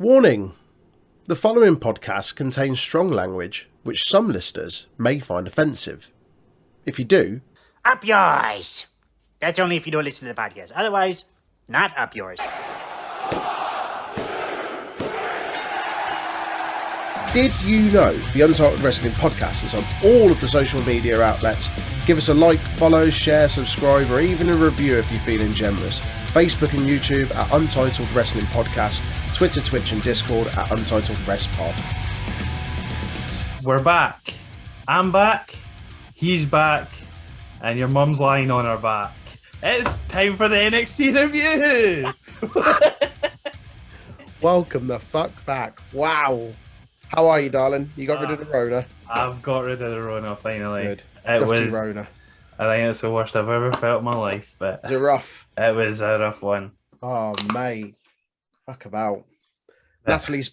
Warning! The following podcast contains strong language which some listeners may find offensive. If you do, up yours! That's only if you don't listen to the podcast. Otherwise, not up yours. did you know the Untitled Wrestling Podcast is on all of the social media outlets? Give us a like, follow, share, subscribe, or even a review if you're feeling generous. Facebook and YouTube at Untitled Wrestling Podcast, Twitter, Twitch and Discord at Untitled Rest Pod. We're back. I'm back. He's back. And your mum's lying on her back. It's time for the NXT review. Welcome the fuck back. Wow. How are you, darling? You got rid of the Rona? I've got rid of the Rona finally. Good. It Dirty was Rona. I think it's the worst I've ever felt in my life. But Is it rough? it was a rough one. Oh, mate. Fuck about. Natalie's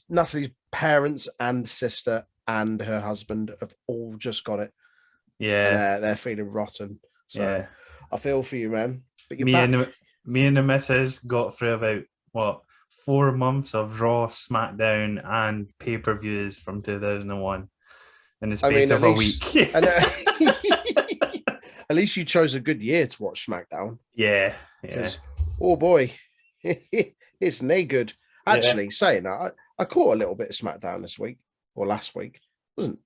parents and sister and her husband have all just got it. Yeah. They're feeling rotten. So Yeah. I feel for you, man. But you're Me back. and the missus got through about 4 months of Raw, SmackDown, and pay-per-views from 2001 in the space of a week. At least you chose a good year to watch SmackDown. Yeah. Oh boy, it's no good. Actually, saying that, I caught a little bit of SmackDown this week or last week. It wasn't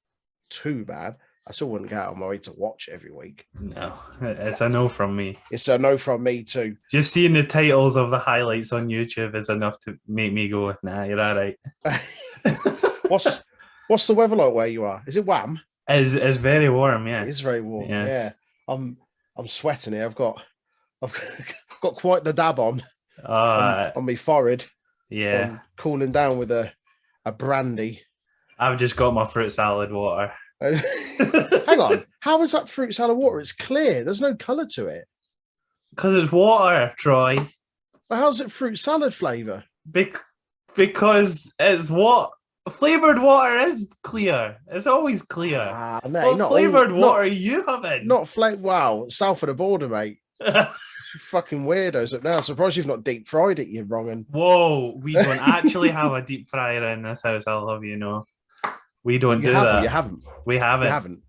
too bad. I still wouldn't get out of my way to watch every week. No, it's a no from me. It's a no from me too. Just seeing the titles of the highlights on YouTube is enough to make me go, nah, you're all right. What's the weather like where you are? Is it Wham? It's very warm, yeah. It is very warm. Yes. Yeah, I'm sweating here. I've got quite the dab on my forehead. Yeah, So I'm cooling down with a brandy. I've just got my fruit salad water. Hang on, how is that fruit salad water? It's clear. There's no colour to it. Because it's water, Troy. But how's it fruit salad flavour? Because it's what flavored water is clear. It's always clear. Mate, what flavored water are you having? Not flavored. Wow, south of the border, mate. Fucking weirdos up now. Surprised you've not deep fried it, you wrongin'. Whoa, we don't actually have a deep fryer in this house. I'll have you know. We don't do that. You haven't. We haven't. You haven't.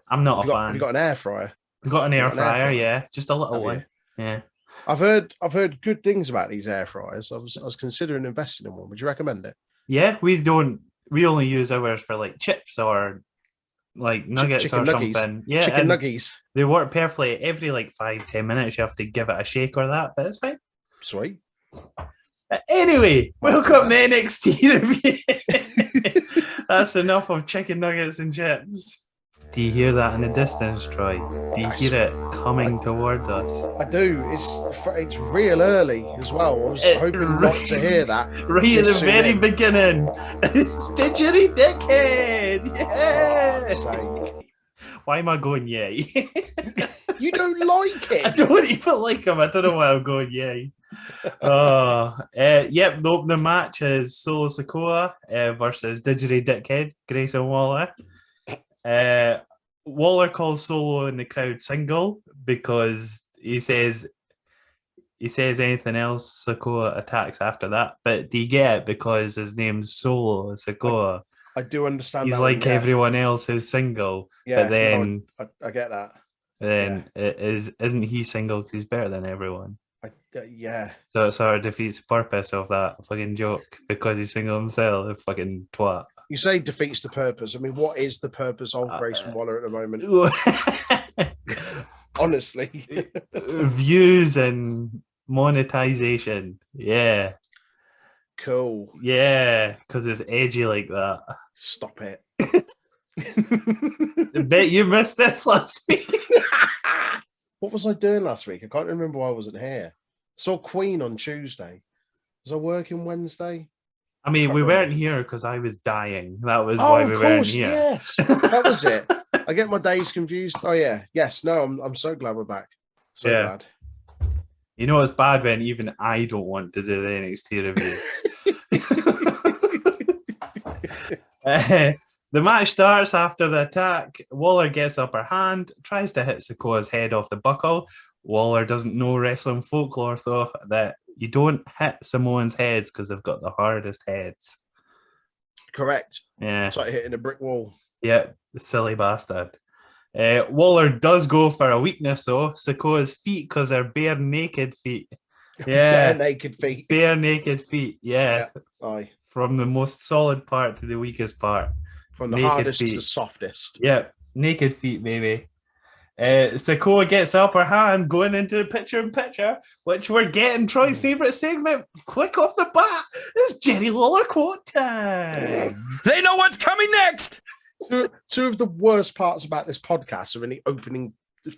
I'm not a fan. Have you got an air fryer? We've got an air fryer, yeah. Just a little one. Yeah. I've heard good things about these air fryers. I was considering investing in one. Would you recommend it? Yeah, we only use ours for like chips or like nuggets chicken or nuggies. something. Yeah. Chicken nuggies. They work perfectly. Every like 5-10 minutes you have to give it a shake or that, but it's fine. Sweet. Anyway, welcome to NXT review. That's enough of chicken nuggets and chips. Do you hear that in the distance, Troy? Do you hear it coming towards us? I do. It's real early as well. I was hoping not to hear that. Right at the very beginning. It's Didgeridoo Dickhead! Yeah! Why am I going yay? You don't like it? I don't even like him. I don't know why I'm going yay. Yep, the opening match is Solo Sikoa versus Didgeridoo Dickhead, Grayson Waller. Waller calls Solo in the crowd single because he says anything else, Sikoa attacks after that. But do you get it? Because his name's Solo Sikoa. I do understand. He's like everyone else who's single. Yeah, but then I get that. Then isn't he single because he's better than everyone? Yeah. So it sort of defeats the purpose of that fucking joke because he's single himself, a fucking twat. You say defeats the purpose. I mean, what is the purpose of Grayson Waller at the moment? Honestly. Views and monetization. Yeah. Cool. Yeah, because it's edgy like that. Stop it. I bet you missed this last week. What was I doing last week? I can't remember why I wasn't here. I saw Queen on Tuesday. Was I working Wednesday? I mean, we weren't here because I was dying. That was why we weren't here. Yes, that was it. I get my days confused. Oh yeah, yes. No, I'm so glad we're back. So glad. You know, it's bad when even I don't want to do the NXT review. The match starts after the attack. Waller gets upper hand, tries to hit Sikoa's head off the buckle. Waller doesn't know wrestling folklore, though, that You don't hit Samoans' heads because they've got the hardest heads. Correct. Yeah. It's like hitting a brick wall. Yeah, silly bastard. Waller does go for a weakness, though. Sikoa's feet, because they're bare naked feet. Yeah. Bare naked feet. Bare naked feet, yeah. Aye. From the most solid part to the weakest part. From the naked hardest feet. to the softest. Yeah, naked feet, baby. Sikoa gets the upper hand going into the picture-in-picture, which we're getting Troy's favourite segment. Quick off the bat, it's Jerry Lawler quote time. They know what's coming next. Two of the worst parts about this podcast are in the opening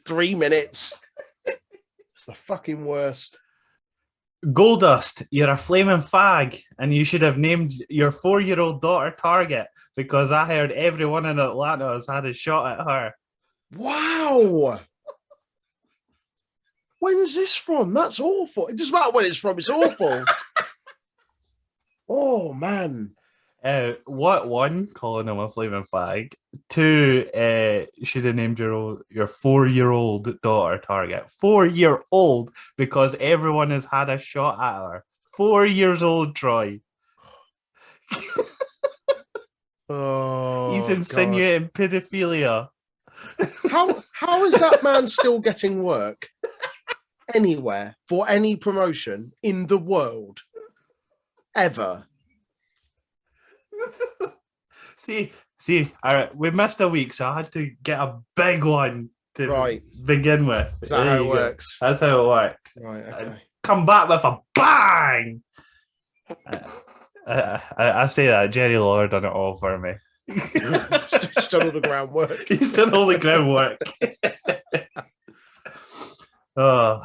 3 minutes. It's the fucking worst. Goldust, you're a flaming fag, and you should have named your 4-year-old daughter Target because I heard everyone in Atlanta has had a shot at her. Wow. When's this from? That's awful. It doesn't matter when it's from. It's awful. Oh, man. What one? Calling him a flaming fag. 2, should have named your 4-year-old daughter Target. 4-year-old because everyone has had a shot at her. 4 years old, Troy. Oh, he's insinuating pedophilia. How is that man still getting work anywhere for any promotion in the world ever? See, all right, we missed a week, so I had to get a big one to begin with. Is that how it works? That's how it works. Right, okay. Come back with a bang! I say that, Jerry Lawler done it all for me. He's done all the groundwork. He's done all the groundwork. Oh,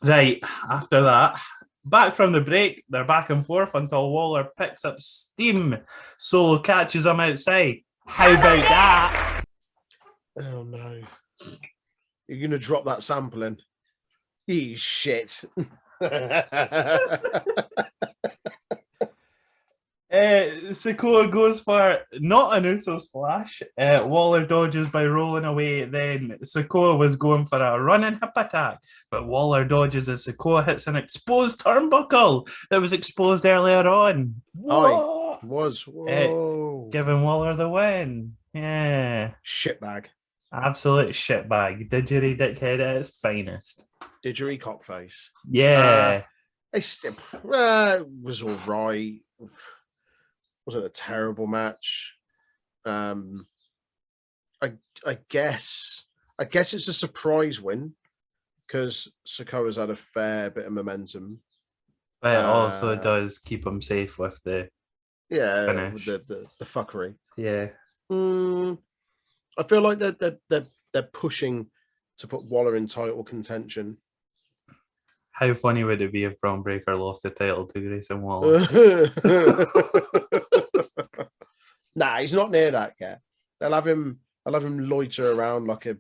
right, after that, back from the break, they're back and forth until Waller picks up steam. Solo catches him outside. How about that? Oh, no. You're going to drop that sample in. You shit. Sikoa goes for not an Uso splash. Waller dodges by rolling away. Then Sikoa was going for a running hip attack, but Waller dodges as Sikoa hits an exposed turnbuckle that was exposed earlier on. Whoa. Whoa. Giving Waller the win. Yeah. Shitbag. Absolute shitbag. Didgeridoo dickhead at its finest. Didgeridoo cockface. Yeah. It was all right. Wasn't a terrible match. I guess it's a surprise win because Sikoa's had a fair bit of momentum. But it also does keep him safe with the finish. With the fuckery. Yeah. I feel like they're pushing to put Waller in title contention. How funny would it be if Braun Breaker lost the title to Grayson Waller? Nah, he's not near that yet. I'll have him loiter around like a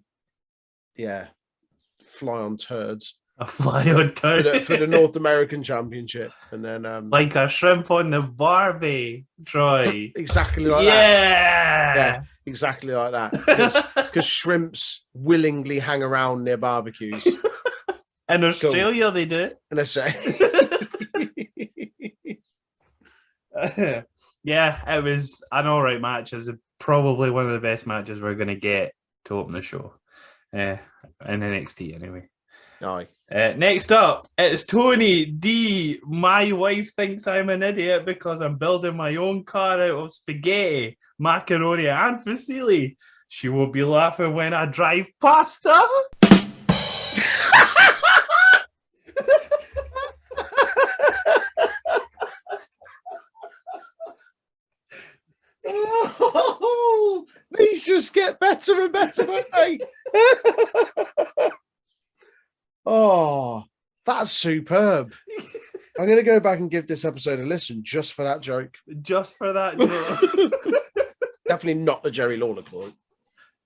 fly on turds. A fly on turds for the North American Championship, and then like a shrimp on the Barbie, Troy. Exactly like that. Yeah, exactly like that. Because shrimps willingly hang around near barbecues. In Australia, they do. In Australia. Yeah, it was an all right match. It's probably one of the best matches we're going to get to open the show. In NXT, anyway. Aye. Next up, it's Tony D. My wife thinks I'm an idiot because I'm building my own car out of spaghetti, macaroni, and fusilli. She will be laughing when I drive past her. Oh, these just get better and better, don't they? Oh, that's superb. I'm going to go back and give this episode a listen just for that joke. Just for that joke. Definitely not the Jerry Lawler quote.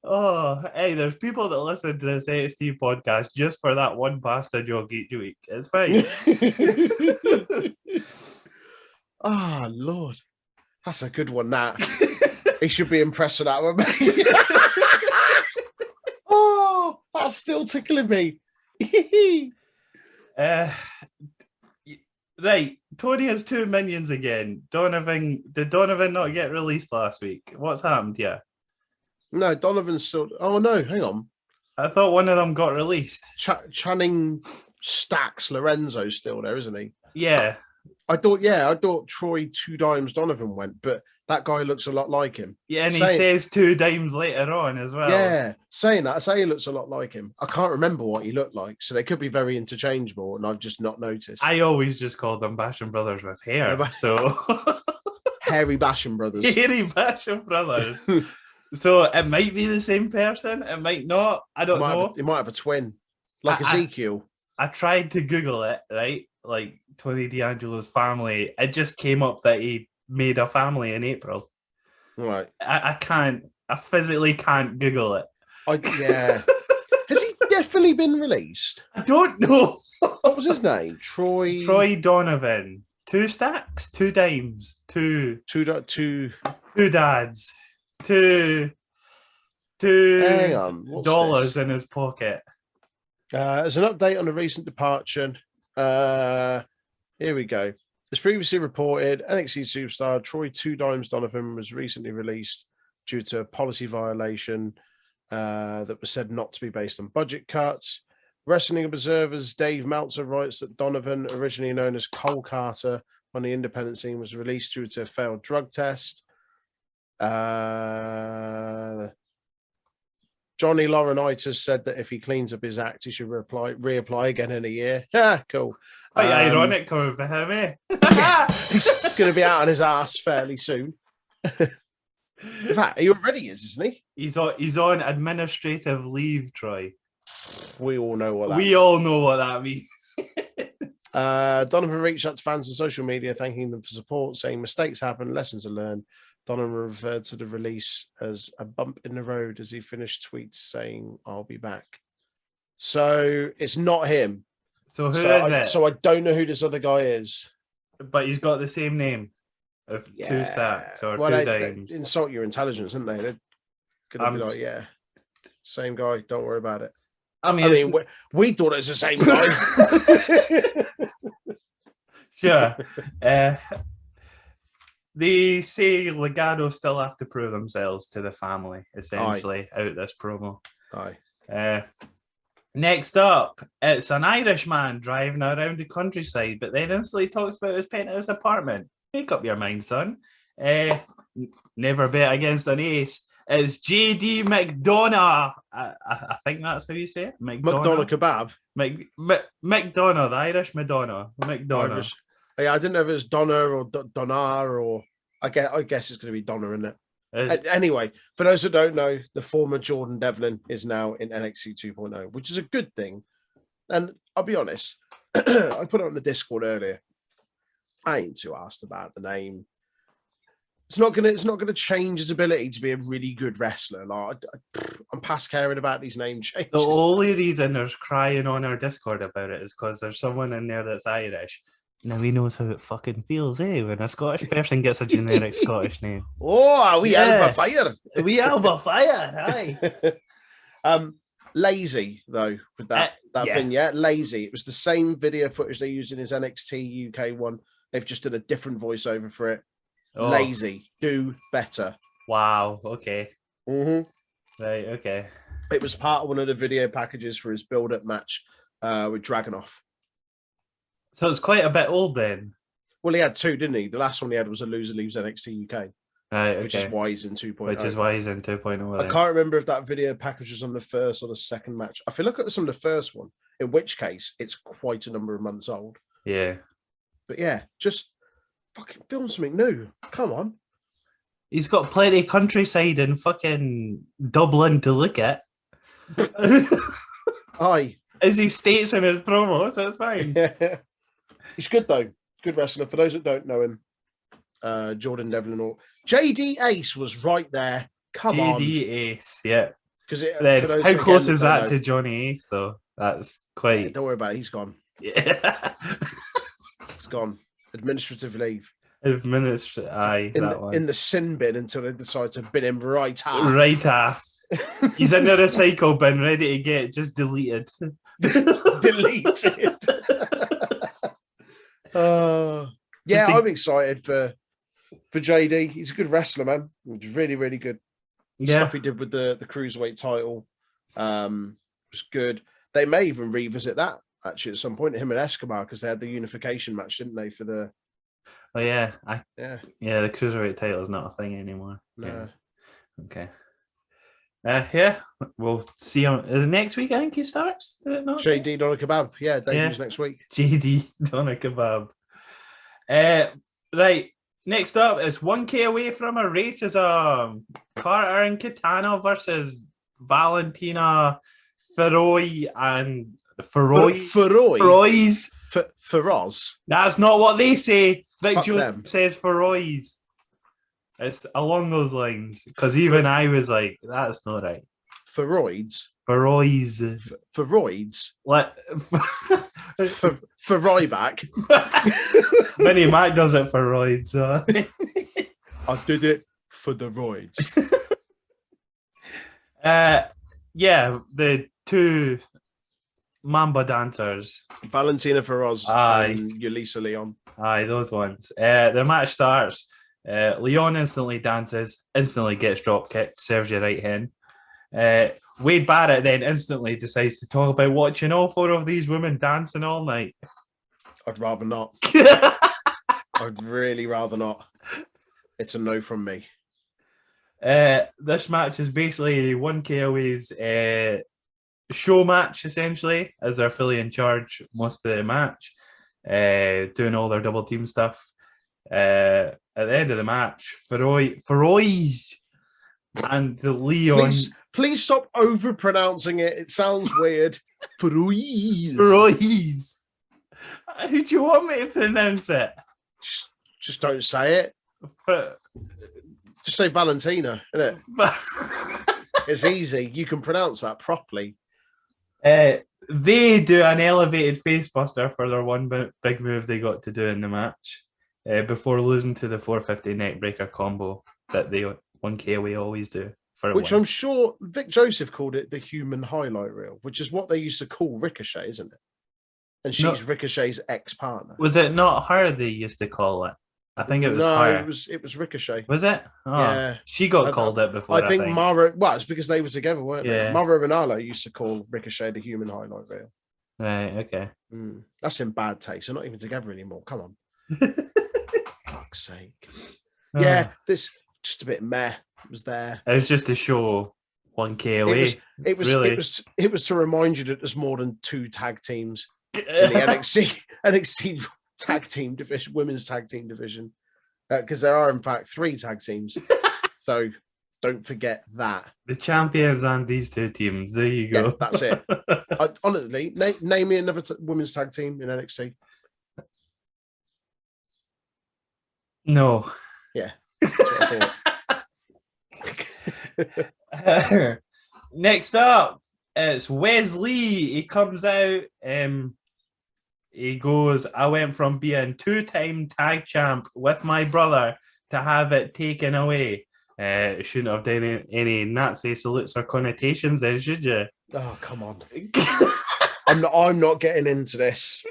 Oh, hey, there's people that listen to this AST podcast just for that one pasta joke each week. It's fine. Oh, Lord. That's a good one, that. He should be impressed with that one, mate. Oh, that's still tickling me. Right, Tony has 2 minions again. Did Donovan not get released last week? What's happened? Yeah, No, Donovan's still. Oh no, hang on. I thought one of them got released. Channing Stacks Lorenzo's still there, isn't he? Yeah, I thought Troy Two Dimes Donovan went, but that guy looks a lot like him. yeah, and he says 2 dimes later on as well. Yeah, saying that, I say he looks a lot like him. I can't remember what he looked like, so they could be very interchangeable, and I've just not noticed. I always just called them Basham Brothers with hair. So Hairy Basham Brothers. Hairy Basham Brothers. So it might be the same person. It might not. I don't know. He might have a twin, like Ezekiel. I tried to Google it, right? Like Tony D'Angelo's family. It just came up that he made a family in April. Right. I can't. I physically can't Google it. Yeah. Has he definitely been released? I don't know. What was his name? Troy Donovan. 2 stacks, 2 dimes, two dads, two Hang on. dollars in his pocket. As an update on the recent departure, here we go. As previously reported, NXT superstar Troy Two Dimes Donovan was recently released due to a policy violation that was said not to be based on budget cuts. Wrestling Observer's Dave Meltzer writes that Donovan, originally known as Cole Carter on the independent scene, was released due to a failed drug test. Johnny Laurinaitis said that if he cleans up his act, he should reapply again in a year. Yeah, cool. Quite ironic coming for him, eh? He's going to be out on his ass fairly soon. In fact, he already is, isn't he? He's on administrative leave, Troy. We all know what that means. We all know what that means. Donovan reached out to fans on social media, thanking them for support, saying mistakes happen, lessons are learned. Donovan referred to the release as a bump in the road as he finished tweets saying, "I'll be back." So it's not him. So who is it? So I don't know who this other guy is. But he's got the same name of 2 stacks or 2 dimes. They insult your intelligence, isn't they? They're going to be like, yeah, same guy. Don't worry about it. I mean we thought it was the same guy. Sure. They say Legado still have to prove themselves to the family, essentially, out this promo. Aye. Next up, it's an Irishman driving around the countryside, but then instantly talks about his penthouse apartment. Make up your mind, son. Never bet against an ace. It's JD McDonough. I think that's how you say it. McDonough kebab. McDonough, the Irish Madonna. McDonough. Yeah, I didn't know if it was Donna or Donna or I guess it's going to be Donna, isn't it? Anyway, for those that don't know, the former Jordan Devlin is now in NXT 2.0, which is a good thing. And I'll be honest, I put it on the Discord earlier. I ain't too asked about the name. It's not gonna change his ability to be a really good wrestler. Like I'm past caring about these name changes. The only reason there's crying on our Discord about it is because there's someone in there that's Irish. Now he knows how it fucking feels, eh? When a Scottish person gets a generic Scottish name. Oh, we Alba Fire. We Alba Fire, aye. Lazy though with that vignette. Lazy. It was the same video footage they used in his NXT UK one. They've just done a different voiceover for it. Oh. Lazy. Do better. Wow. Okay. Mm-hmm. Right. Okay. It was part of one of the video packages for his build-up match with Dragunov. So it's quite a bit old then. Well, he had 2, didn't he? The last one he had was a loser leaves NXT UK. Right, okay. Which is why he's in 2.0. Which is why he's in 2.0. I can't remember if that video package was on the first or the second match. I feel like it was on the first one, in which case it's quite a number of months old. Yeah. But yeah, just fucking film something new. Come on. He's got plenty of countryside in fucking Dublin to look at. Aye. As he states in his promo, so it's fine. Yeah. He's good though. Good wrestler. For those that don't know him, Jordan Devlin or JD Ace was right there. Come on. JD Ace, yeah. Because how close is that to Johnny Ace though? That's quite. Yeah, don't worry about it. He's gone. Yeah. He's gone. Administrative leave. Aye, in the sin bin until they decide to bin him right half. Right half. He's in the recycle bin, ready to get just deleted. Deleted. Yeah, I'm excited for JD. He's a good wrestler, man. He's really, really good. Stuff he did with the cruiserweight title was good. They may even revisit that actually at some point. Him and Escobar, because they had the unification match, didn't they? For the the cruiserweight title is not a thing anymore. No. Yeah. Okay. Yeah, we'll see him. Is it next week? I think he starts. Is it not? JD Doner Kebab. Yeah, debuts next week. JD Doner Kebab. Right. Next up is 1K away from a racism. Aaron Katana versus Valentina Feroy and Feroys. Feroz. That's not what they say. Vic Joseph says Feroys. It's along those lines. Because even I was like, that's not right. Feroids. Feroys. Feroids. For Ryback. Vinnie Mac does it for roids. I did it for the roids. The two Mamba dancers. Valentina Feroz and Yulisa Leon. Aye, those ones. The match starts. Leon instantly dances, instantly gets drop kicked, serves you right hand. Wade Barrett then instantly decides to talk about watching all four of these women dancing all night. I'd rather not. I'd really rather not. It's a no from me. This match is basically 1KOA's show match, essentially, as they're fully in charge most of the match, doing all their double team stuff. At the end of the match, Feroys and the Leon... Please stop over-pronouncing it. It sounds weird. Feroys. How do you want me to pronounce it? Just don't say it. Just say Valentina, innit? It's easy. You can pronounce that properly. They do an elevated facebuster for their one big move they got to do in the match before losing to the 450 neckbreaker combo that they 1KOA always do. Which I'm sure Vic Joseph called it the human highlight reel, which is what they used to call Ricochet, isn't it? And she's Ricochet's ex-partner. Was it not her they used to call it? I think it was her. It was Ricochet. Was it? Oh, yeah. She got called it before. I think Mara... Well, it's because they were together, weren't they? Mara Ranallo used to call Ricochet the human highlight reel. Right, okay. That's in bad taste. They're not even together anymore. Come on. Fuck's sake. Yeah, this just a bit meh. It was there. It was just to show 1KOA. It was to remind you that there's more than two tag teams in the NXT tag team division, women's tag team division, because there are in fact 3 tag teams. So don't forget that the champions and these 2 teams. There you go. Yeah, that's it. Honestly, name me another women's tag team in NXT. No. Yeah. That's what I thought. Next up, it's Wesley. He comes out. He goes, I went from being 2-time tag champ with my brother to have it taken away. Shouldn't have done any Nazi salutes or connotations then, should you? Oh, come on. I'm not getting into this.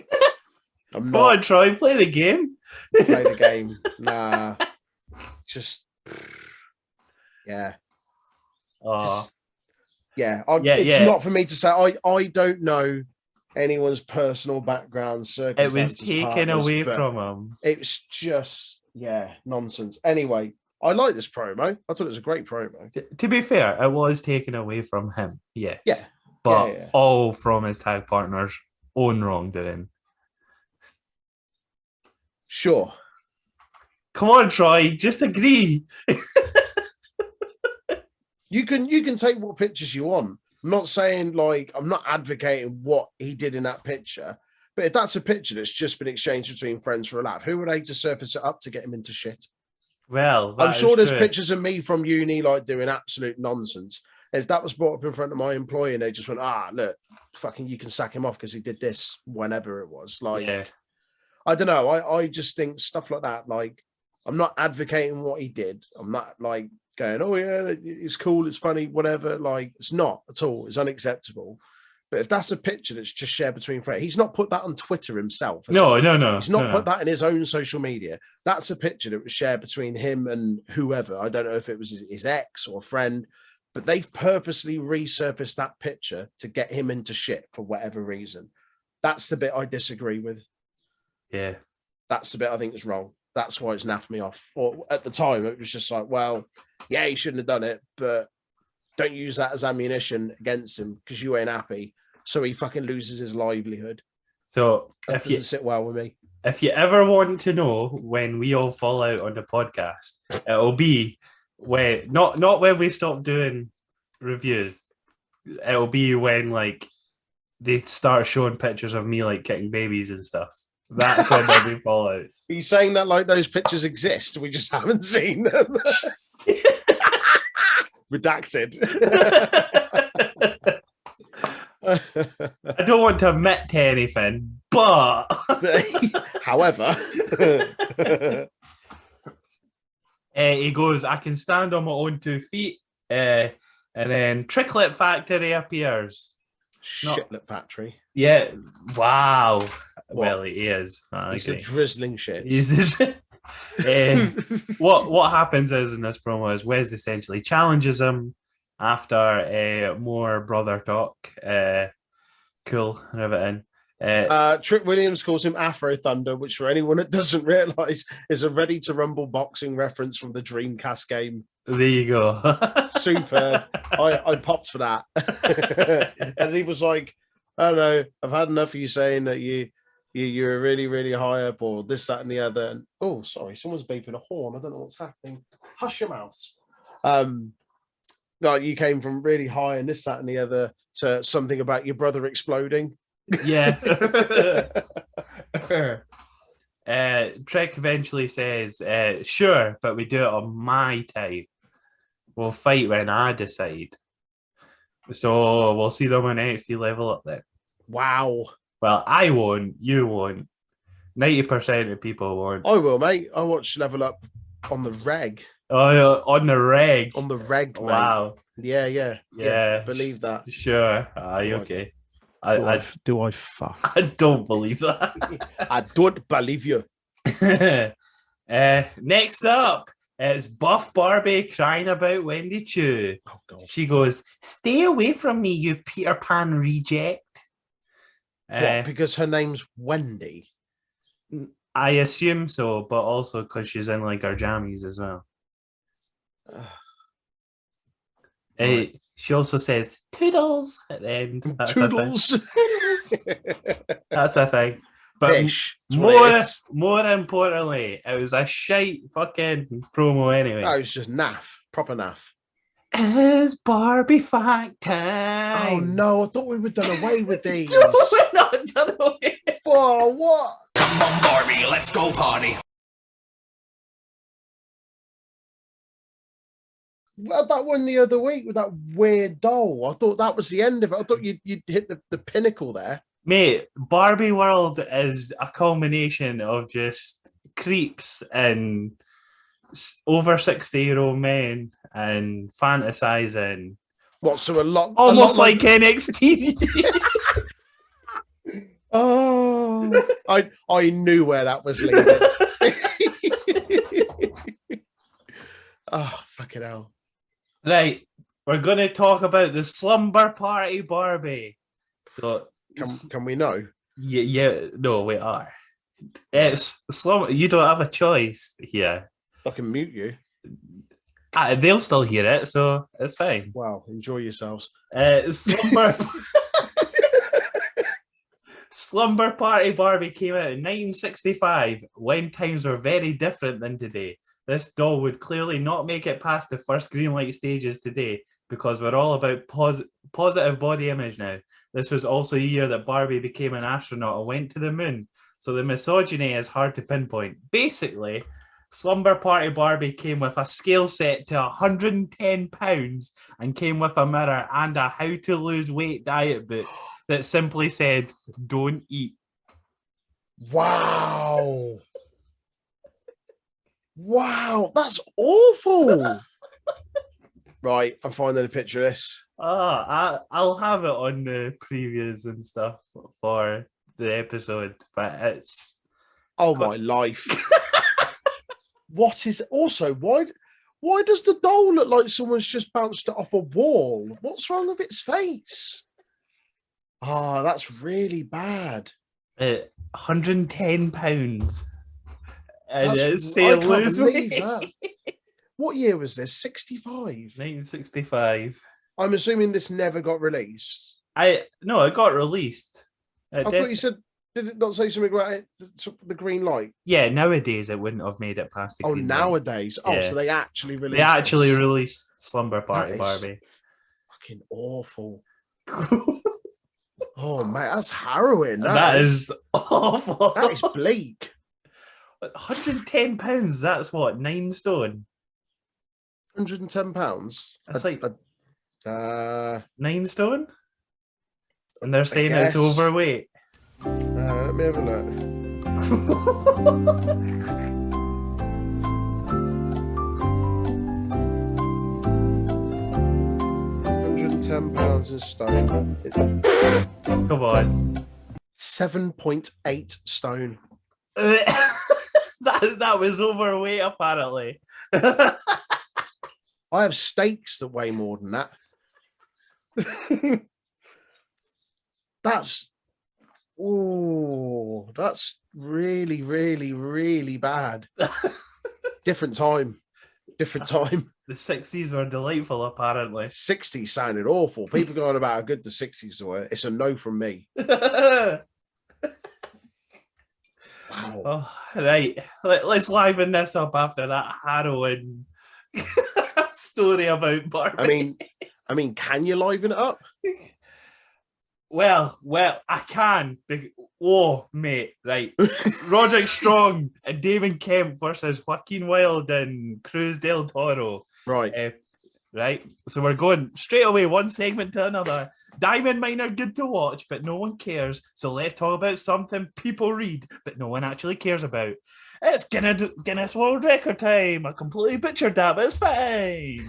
Come on, Troy, play the game. Play the game. Nah. Just yeah. Oh. It's not for me to say. I don't know anyone's personal background, circumstances. It was taken away from him. It's just nonsense. Anyway, I like this promo. I thought it was a great promo. To be fair, it was taken away from him. Yes. Yeah. But all from his tag partner's own wrongdoing. Sure. Come on, Troy. Just agree. You can take what pictures you want. I'm not saying I'm not advocating what he did in that picture, but if that's a picture that's just been exchanged between friends for a laugh, who are they to surface it up to get him into shit? Well, I'm sure there's pictures of me from uni doing absolute nonsense. If that was brought up in front of my employee and they just went, look, fucking, you can sack him off because he did this whenever it was. I don't know. I just think stuff like that. I'm not advocating what he did. I'm not going, oh yeah, it's cool, it's funny, whatever. It's not at all. It's unacceptable. But if that's a picture that's just shared between friends, he's not put that on Twitter himself. No. He's not put that in his own social media. That's a picture that was shared between him and whoever. I don't know if it was his ex or friend, but they've purposely resurfaced that picture to get him into shit for whatever reason. That's the bit I disagree with. Yeah. That's the bit I think is wrong. That's why it's naffed me off. Or at the time, it was just like, well, yeah, he shouldn't have done it, but don't use that as ammunition against him because you ain't happy. So he fucking loses his livelihood. So that doesn't sit well with me. If you ever want to know when we all fall out on the podcast, it'll be when not when we stop doing reviews. It'll be when like they start showing pictures of me like kicking babies and stuff. That's when there'll be fallouts. He's saying that like those pictures exist, we just haven't seen them. Redacted. I don't want to admit to anything, but however, he goes, I can stand on my own 2 feet, and then Tricklet Factory appears. Shitlet Factory. Yeah, wow. What? Well, he is. He's a drizzling shit. What happens is in this promo is Wes essentially challenges him after more brother talk. Cool and everything. Trick Williams calls him Afro Thunder, which for anyone that doesn't realise is a Ready to Rumble boxing reference from the Dreamcast game. There you go. Super. I popped for that. And he was like, I don't know, I've had enough of you saying that you're really, really high up or this, that, and the other. And oh, sorry, someone's beeping a horn. I don't know what's happening. Hush your mouths. Like you came from really high and this, that, and the other to something about your brother exploding. Yeah. Trick eventually says, sure, but we do it on my time. We'll fight when I decide. So we'll see them on NXT Level Up then. Wow. Well, I won't. You won't. 90% of people won't. I will, mate. I watch Level Up on the reg. Oh, on the reg. On the reg, mate. Wow. Yeah. Believe that. Sure. Okay. Do I fuck? I don't believe that. I don't believe you. Next up, it's Buff Barbie crying about Wendy Chu. Oh, God. She goes, stay away from me, you Peter Pan reject. What, because her name's Wendy? I assume so, but also because she's in like her jammies as well. She also says toodles at the end. Toodles. That's a thing. But Fish, more importantly, it was a shite fucking promo anyway. No, it was just naff. Proper naff. It's Barbie fact time. Oh no, I thought we were done away with these. No, we're not done away. For what? Come on, Barbie, let's go party. Well, that one the other week with that weird doll. I thought that was the end of it. I thought you'd hit the pinnacle there. Mate, Barbie World is a culmination of just creeps and over 60-year-old men and fantasizing. What, so almost like NXT. Oh, I knew where that was leading. Oh, fucking hell. Right, we're going to talk about the Slumber Party Barbie. So, can we know? Yeah, no, we are. It's you don't have a choice here. I can mute you. They'll still hear it, so it's fine. Wow, enjoy yourselves. Slumber Party Barbie came out in 1965 when times were very different than today. This doll would clearly not make it past the first green light stages today because we're all about positive body image now. This was also a year that Barbie became an astronaut and went to the moon. So the misogyny is hard to pinpoint. Basically, Slumber Party Barbie came with a scale set to 110 pounds and came with a mirror and a how to lose weight diet book that simply said, don't eat. Wow. Wow, that's awful. Right, I'm finding a picture of this. I'll have it on the previews and stuff for the episode, but it's Oh my life! What is also why? Why does the doll look like someone's just bounced it off a wall? What's wrong with its face? Ah, that's really bad. £110, and That's, it's I saying can't lose believe weight. that. What year was this? 65. 1965. I'm assuming this never got released. No, it got released. I thought you said, did it not say something about it, the green light? Yeah, nowadays it wouldn't have made it past the Oh, green light. nowadays. Oh, Yeah. so they actually released. They actually this. released Slumber Party That is Barbie. fucking awful. Oh mate, that's harrowing. That is awful. That is bleak. £110. That's what, 9 stone. £110. That's like 9 stone, and they're saying it's overweight. Let me have a look. £110 in stone. Come on. 7.8 stone. that was overweight, apparently. I have steaks that weigh more than that. That's really, really, really bad. Different time. The 60s were delightful, apparently. 60s sounded awful. People going about how good the 60s were. It's a no from me. Wow. Oh, right. Let's liven this up after that harrowing story about Barbie. I mean, can you liven it up? Well, I can. Oh, mate, right. Roderick Strong and David Kemp versus Joaquin Wilde and Cruz del Toro. Right. Right. So we're going straight away, one segment to another. Diamond Mine are good to watch, but no one cares. So let's talk about something people read, but no one actually cares about. It's Guinness World Record time. I completely butchered that, but it's fine.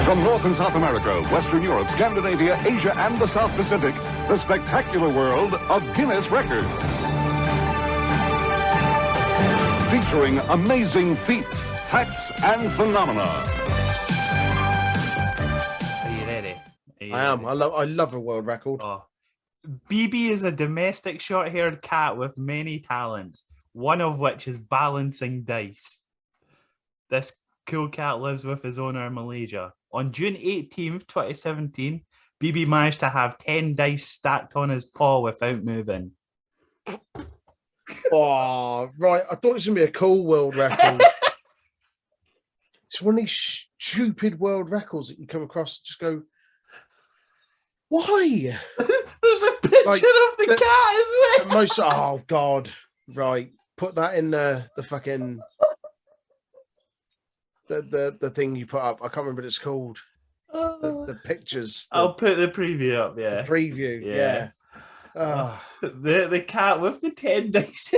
From North and South America, Western Europe, Scandinavia, Asia, and the South Pacific, the spectacular world of Guinness Records. Featuring amazing feats, facts, and phenomena. Are you ready? I am. I love a world record. Oh. BB is a domestic short-haired cat with many talents, one of which is balancing dice. This cool cat lives with his owner in Malaysia. On June 18th, 2017, BB managed to have 10 dice stacked on his paw without moving. Oh, right. I thought it was going to be a cool world record. It's one of these stupid world records that you come across and just go, why? There's a picture of the cat as well. Oh, God. Right. Put that in the fucking... The thing you put up. I can't remember what it's called. The pictures. I'll put the preview up, yeah. The preview, yeah. Oh. The cat with the 10 dice.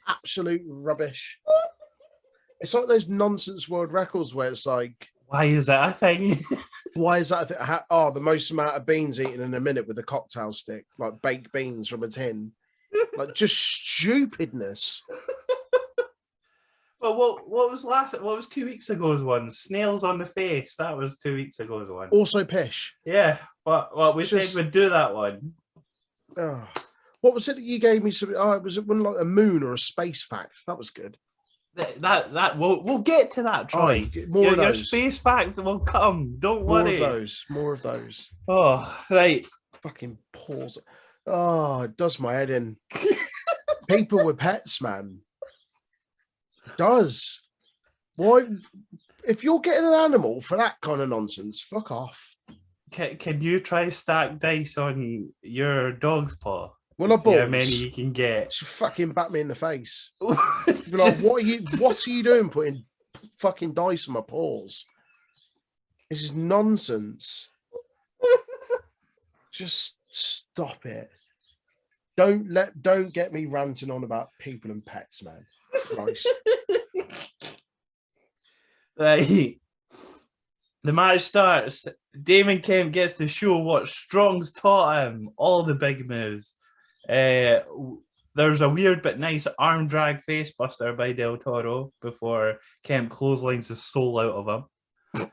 Absolute rubbish. It's like those nonsense world records where it's like, why is that a thing? Why is that a thing? The most amount of beans eaten in a minute with a cocktail stick, like baked beans from a tin. Like just stupidness. Well, what was 2 weeks ago's one? Snails on the face. That was 2 weeks ago's one. Also pish. Yeah, but we said we'd do that one. Oh. What was it that you gave me? It was one like a moon or a space fact. That was good. That we'll get to that, Troy. More of those. Your space fact will come. Don't worry. More of those. Oh, right. Fucking pause. Oh, it does my head in. People with pets, man. It does. Why? If you're getting an animal for that kind of nonsense, fuck off. Can you try stack dice on your dog's paw? Well, I bought how many you can get. Just fucking bat me in the face. Like, what are you doing putting fucking dice on my paws? This is nonsense. Just Stop it. Don't get me ranting on about people and pets, man. Christ. Right. The match starts. Damon Kemp gets to show what Strong's taught him. All the big moves. There's a weird but nice arm drag face buster by Del Toro before Kemp clotheslines the soul out of him.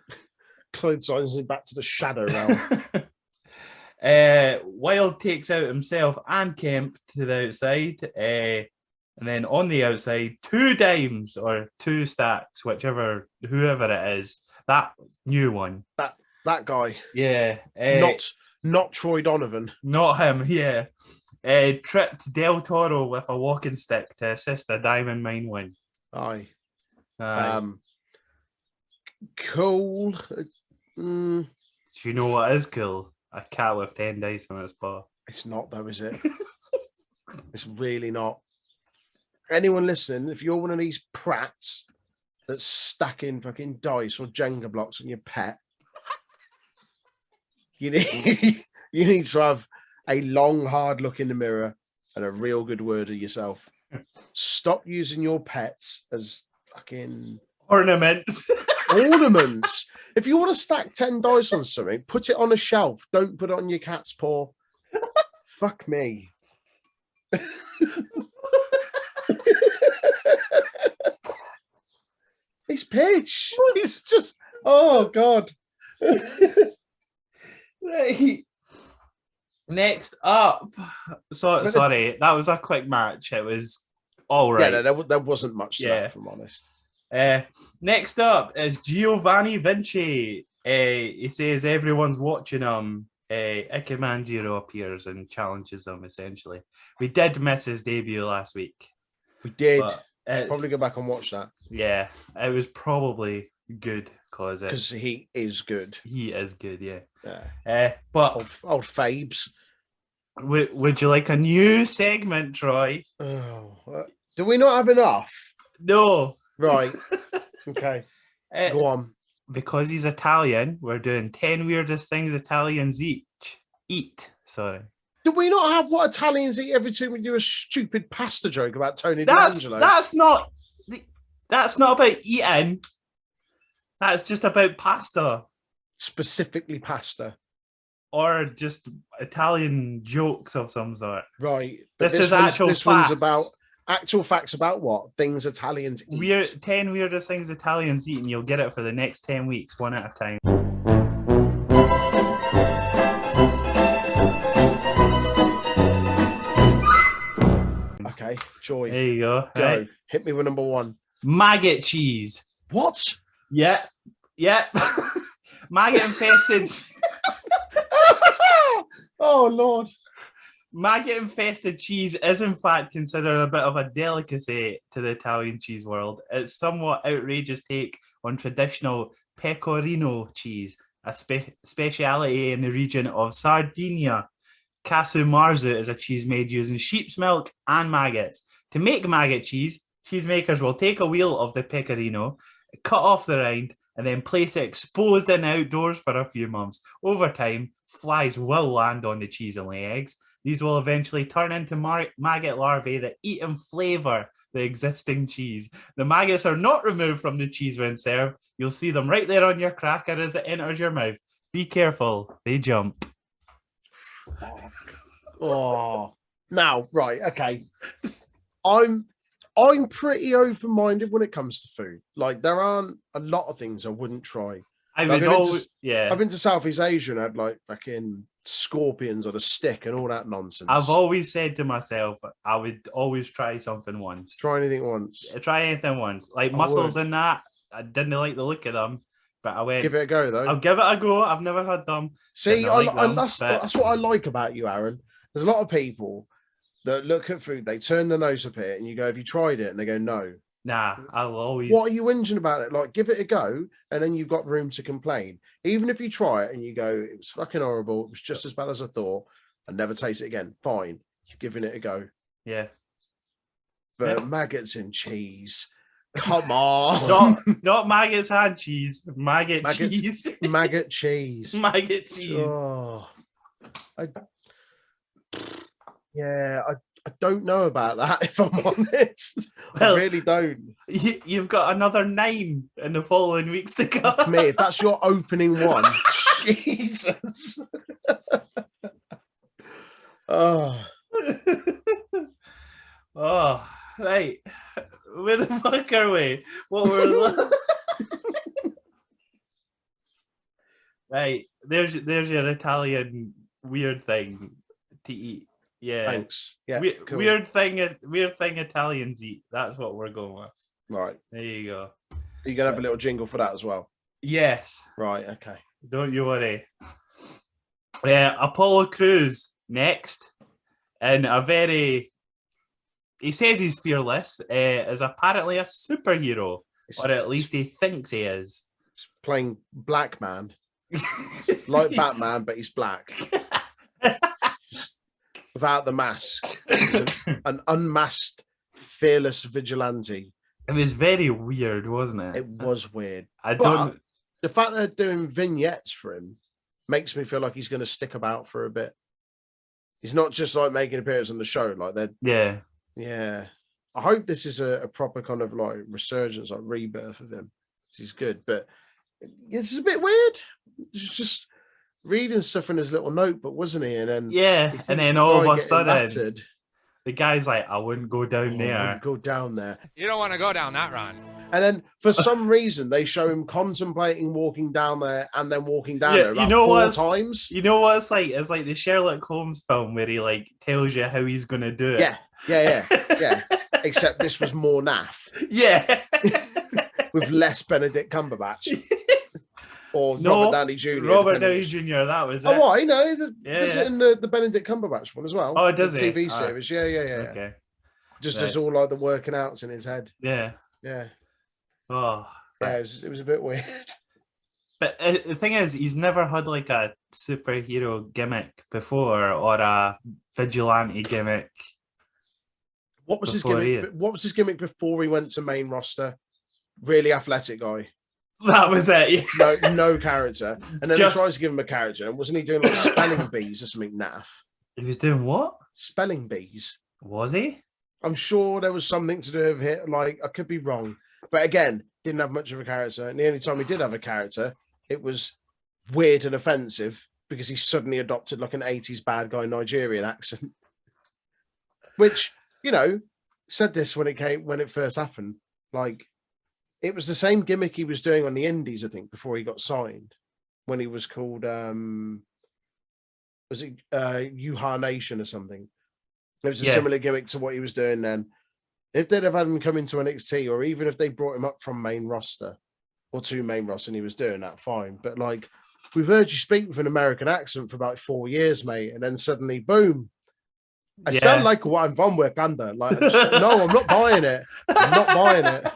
Clotheslines him back to the shadow realm. Wilde takes out himself and Kemp to the outside. And then on the outside, 2 dimes or 2 stacks, whoever it is. That new one. That guy. Yeah. Not Troy Donovan. Not him, yeah. Tripped Del Toro with a walking stick to assist a Diamond Mine win. Aye. Cool. Do you know what is cool? A cat with 10 dice on its paw. It's not though, is it? It's really not. Anyone listening, if you're one of these prats that's stacking fucking dice or Jenga blocks on your pet, you need to have a long, hard look in the mirror and a real good word of yourself. Stop using your pets as fucking ornaments. Ornaments. If you want to stack 10 dice on something, put it on a shelf. Don't put it on your cat's paw. Fuck me. He's pish. He's just, oh God. Right. Next up. Sorry, that was a quick match. It was all right. Yeah, no, there wasn't much to that, if I'm honest. Next up is Giovanni Vinci. He says everyone's watching him. Ike Manjiro appears and challenges him, essentially. We did miss his debut last week. We did. Should probably go back and watch that. Yeah, it was probably good because he is good. He is good, yeah. But old Fabes. Would you like a new segment, Troy? Oh, do we not have enough? No. Right. Okay. Go on. Because he's Italian, we're doing 10 weirdest things Italians eat. Sorry. Do we not have what Italians eat every time we do a stupid pasta joke about Tony D'Angelo? That's not about eating. That's just about pasta. Specifically pasta. Or just Italian jokes of some sort. Right. But this one's about actual facts about what? Things Italians eat. 10 weirdest things Italians eat, and you'll get it for the next 10 weeks, one at a time. Okay, Joy. There you go. Go. Right. Hit me with number 1. Maggot cheese. What? Yeah. Maggot infested. Oh, Lord. Maggot infested cheese is in fact considered a bit of a delicacy to the Italian cheese world. It's somewhat outrageous take on traditional pecorino cheese, a speciality in the region of Sardinia. Casu marzu is a cheese made using sheep's milk and maggots. To make maggot cheese, cheesemakers will take a wheel of the pecorino, cut off the rind, and then place it exposed in outdoors for a few months. Over time, flies will land on the cheese and lay eggs. These will eventually turn into maggot larvae that eat and flavour the existing cheese. The maggots are not removed from the cheese when served. You'll see them right there on your cracker as it enters your mouth. Be careful, they jump. Oh, now, right, okay. I'm pretty open-minded when it comes to food. Like, there aren't a lot of things I wouldn't try. I've been to Southeast Asia and had like fucking scorpions on a stick and all that nonsense. I've always said to myself, I would always try something once. Try anything once. Try anything once. Like mussels and that. I didn't like the look of them, but I went. Give it a go though. I'll give it a go. I've never had them. See, that's what I like about you, Aaron. There's a lot of people that look at food, they turn their nose up it, and you go, "Have you tried it?" And they go, "No." Nah, I'll always. What are you whinging about it? Like, give it a go, and then you've got room to complain. Even if you try it and you go, "It was fucking horrible. It was just as bad as I thought. I never taste it again." Fine, you're giving it a go. Yeah. But maggots and cheese, come on. not maggots and cheese. Maggots, cheese. Maggot cheese. Maggot cheese. Oh. Yeah, I don't know about that, if I'm honest. Well, I really don't. You've got another 9 in the following weeks to come. Me, if that's your opening one, Jesus. Oh, Oh, right. Where the fuck are we? What were Right. There's your Italian weird thing to eat. Yeah. thanks. Yeah, cool. Weird thing Italians eat. That's what we're going with. Right. There you go. Are you going to have a little jingle for that as well? Yes. Right, okay. Don't you worry. Apollo Crews next. And he says he's fearless, is apparently a superhero, or at least he thinks he is. He's playing Black Man. Like Batman, but he's black. Without the mask. An unmasked, fearless vigilante. It was very weird, wasn't it? It was weird. But the fact they're doing vignettes for him makes me feel like he's going to stick about for a bit. He's not just like making an appearance on the show. Like they're yeah. I hope this is a proper kind of like resurgence, like rebirth of him. He's good, but it's a bit weird. He's just reading stuff in his little notebook, wasn't he? And then and then all of a sudden, battered. The guy's like, "I wouldn't go down there. I wouldn't go down there." You don't want to go down that run. And then for some reason they show him contemplating walking down there and then walking down there about 4 times. You know what it's like? It's like the Sherlock Holmes film where he like tells you how he's gonna do it. Yeah. Except this was more naff. Yeah. With less Benedict Cumberbatch. Or Robert Downey Jr. Robert Downey Jr. That was it. Oh, why? No, does it in the Benedict Cumberbatch one as well? Oh, it does the it? TV series. Yeah. Okay. Just as all like the working outs in his head. Yeah. Oh. Yeah, it was a bit weird. But the thing is, he's never had like a superhero gimmick before or a vigilante gimmick. What was his gimmick? What was his gimmick before he went to main roster? Really athletic guy. That was it. Yeah. No character. And then he tries to give him a character. And wasn't he doing like spelling bees or something naff? He was doing what? Spelling bees. Was he? I'm sure there was something to do with it. Like, I could be wrong. But again, didn't have much of a character. And the only time he did have a character, it was weird and offensive because he suddenly adopted like an 80s bad guy Nigerian accent. Which, said this when it first happened. Like, it was the same gimmick he was doing on the Indies, I think, before he got signed. When he was called, was it Yuha Nation or something? It was a similar gimmick to what he was doing then. If they'd have had him come into NXT, or even if they brought him up from main roster or to main roster and he was doing that, fine. But like, we've heard you speak with an American accent for about 4 years, mate, and then suddenly, boom. I sound like I'm from Wakanda. Like, no, I'm not buying it. I'm not buying it.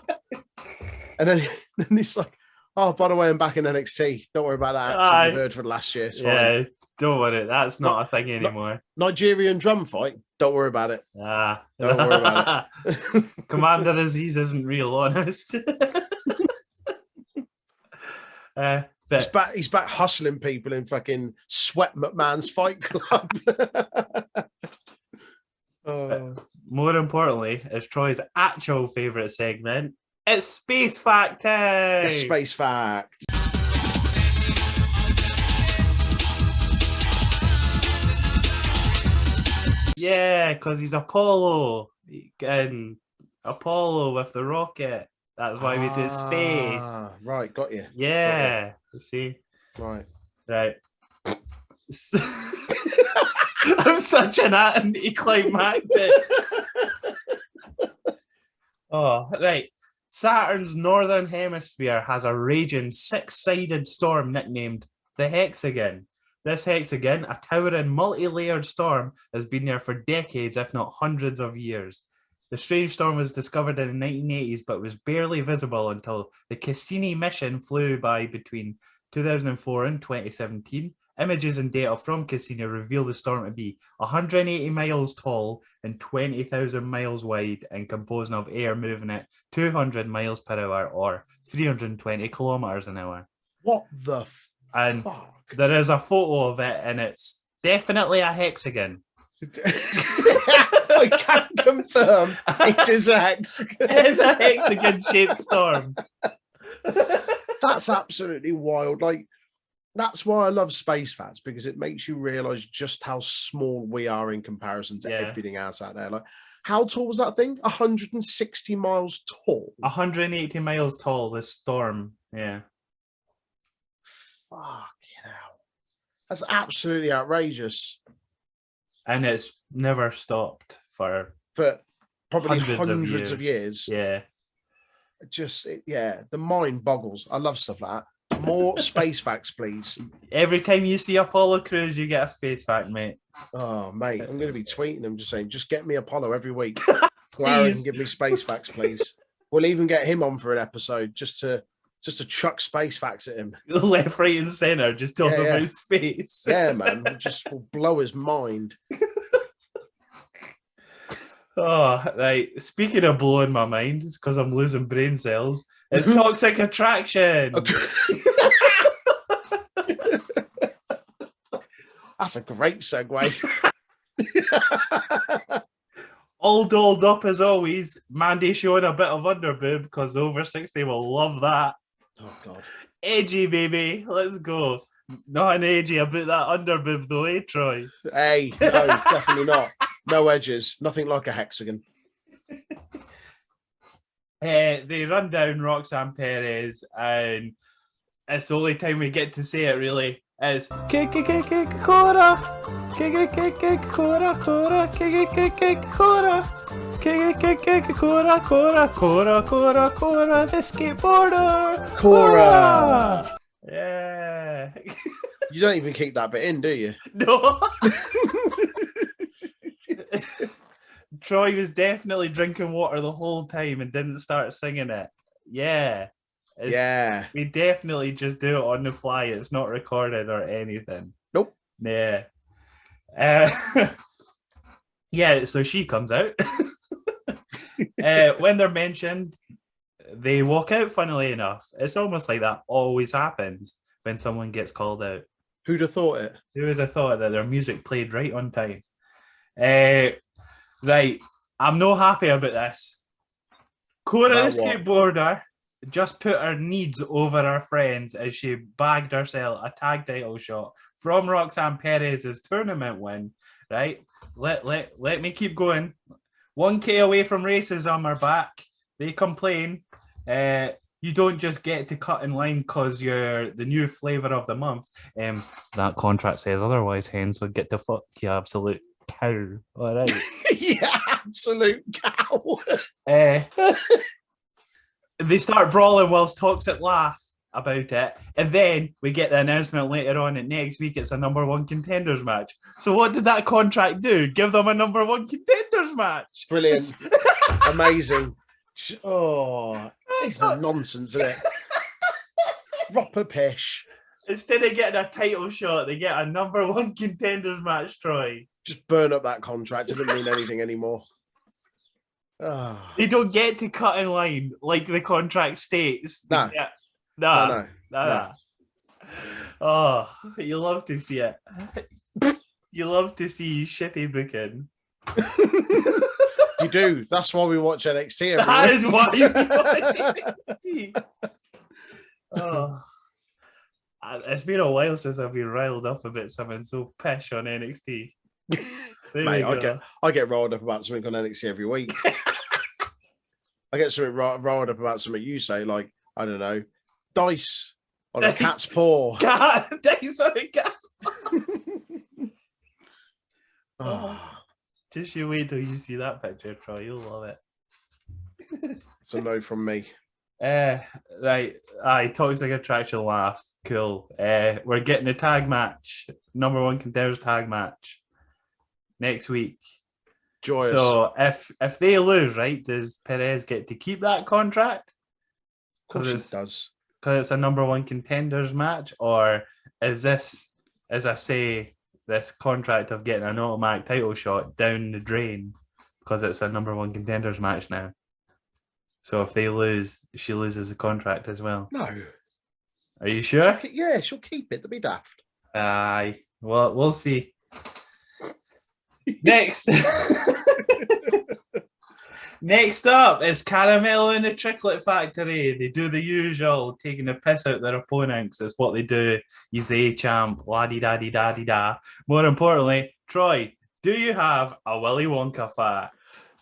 And then he's like, oh, by the way, I'm back in NXT. Don't worry about that accent you heard for the last year. It's fine. Don't worry. That's not a thing anymore. Nigerian drum fight. Don't worry about it. Don't worry about it. Commander Aziz isn't real honest. He's back hustling people in fucking Sweat McMahon's Fight Club. More importantly, it's Troy's actual favourite segment. It's Space Fact Time. It's Space Fact. Yeah, because he's Apollo. And Apollo with the rocket. That's why we do space. Right, got you. Yeah. You see? Right. I'm such an anticlimactic. Right. Saturn's northern hemisphere has a raging 6-sided storm nicknamed the Hexagon. This hexagon, a towering multi-layered storm, has been there for decades, if not hundreds of years. The strange storm was discovered in the 1980s, but was barely visible until the Cassini mission flew by between 2004 and 2017. Images and data from Cassini reveal the storm to be 180 miles tall and 20,000 miles wide and composed of air moving at 200 miles per hour or 320 kilometers an hour. What the fuck? There is a photo of it and it's definitely a hexagon. I can confirm it is a hexagon. It's a hexagon-shaped storm. That's absolutely wild. Like, that's why I love Space Facts, because it makes you realise just how small we are in comparison to everything else out there. Like, how tall was that thing? 160 miles tall. 180 miles tall, this storm. Yeah. Fucking hell. That's absolutely outrageous. And it's never stopped for probably hundreds of years. Yeah. The mind boggles. I love stuff like that. More Space Facts, please. Every time you see Apollo Crews, you get a space fact, mate. Oh, mate, I'm going to be tweeting them, just saying, just get me Apollo every week. Aaron can give me Space Facts, please. We'll even get him on for an episode just to chuck Space Facts at him. Left, right, and center, just talking about space. Yeah, man, will blow his mind. Oh, right. Speaking of blowing my mind, it's because I'm losing brain cells. It's Toxic Attraction. Okay. That's a great segue. All dolled up as always. Mandy showing a bit of underboob because the over 60 will love that. Oh, God. Edgy, baby. Let's go. Not an edgy about that underboob, though, eh, Troy? Hey, no, definitely not. No edges. Nothing like a hexagon. They run down Roxanne Perez, and it's the only time we get to say it, really. It's Cora, the skateboarder. Cora. Yeah. You don't even keep that bit in, do you? No. Troy was definitely drinking water the whole time and didn't start singing it. Yeah. We definitely just do it on the fly. It's not recorded or anything. Nope. Yeah. Yeah, so she comes out. When they're mentioned, they walk out, funnily enough. It's almost like that always happens when someone gets called out. Who'd have thought it? Who would have thought that their music played right on time? Right, I'm not happy about this. Cora the skateboarder just put her needs over her friends as she bagged herself a tag title shot from Roxanne Perez's tournament win. Right, let me keep going. 1K away from races on her back. They complain. You don't just get to cut in line because you're the new flavour of the month. That contract says otherwise, hen, so get the fuck, you absolute cow. All right. Yeah, absolute cow. They start brawling whilst Toxic laugh about it. And then we get the announcement later on that next week it's a number one contenders match. So what did that contract do? Give them a number one contenders match. Brilliant. Amazing. Oh, it's nonsense, isn't it? Proper pish. Instead of getting a title shot, they get a number one contenders match, Troy. Just burn up that contract. It doesn't mean anything anymore. Oh. They don't get to cut in line like the contract states. No. No. Oh, you love to see it. You love to see shitty booking. You do. That's why we watch NXT every That week. is why you watch NXT. Oh. It's been a while since I've been riled up about something so pish on NXT. Mate, I get riled up about something on NXT every week. I get something riled up about something you say, like, I don't know, dice on a cat's paw. Dice on a cat's paw. Oh. Just you wait till you see that picture, Troy. You'll love it. It's a no from me. Right. Toxic Attraction laugh. Cool. We're getting a tag match. Number one contenders tag match next week. Joyous. So if they lose, right, does Perez get to keep that contract? Of course it does. Because it's a number one contenders match, or is this, as I say, this contract of getting an automatic title shot down the drain because it's a number one contenders match now? So if they lose, she loses the contract as well. No. Are you sure? She'll keep it. They'll be daft. Aye. Well, we'll see. Next. Next up is Caramel in the Chocolate Factory. They do the usual, taking the piss out their opponents. That's what they do. He's the A-champ, la-di-da-di-da-di-da. More importantly, Troy, do you have a Willy Wonka fact?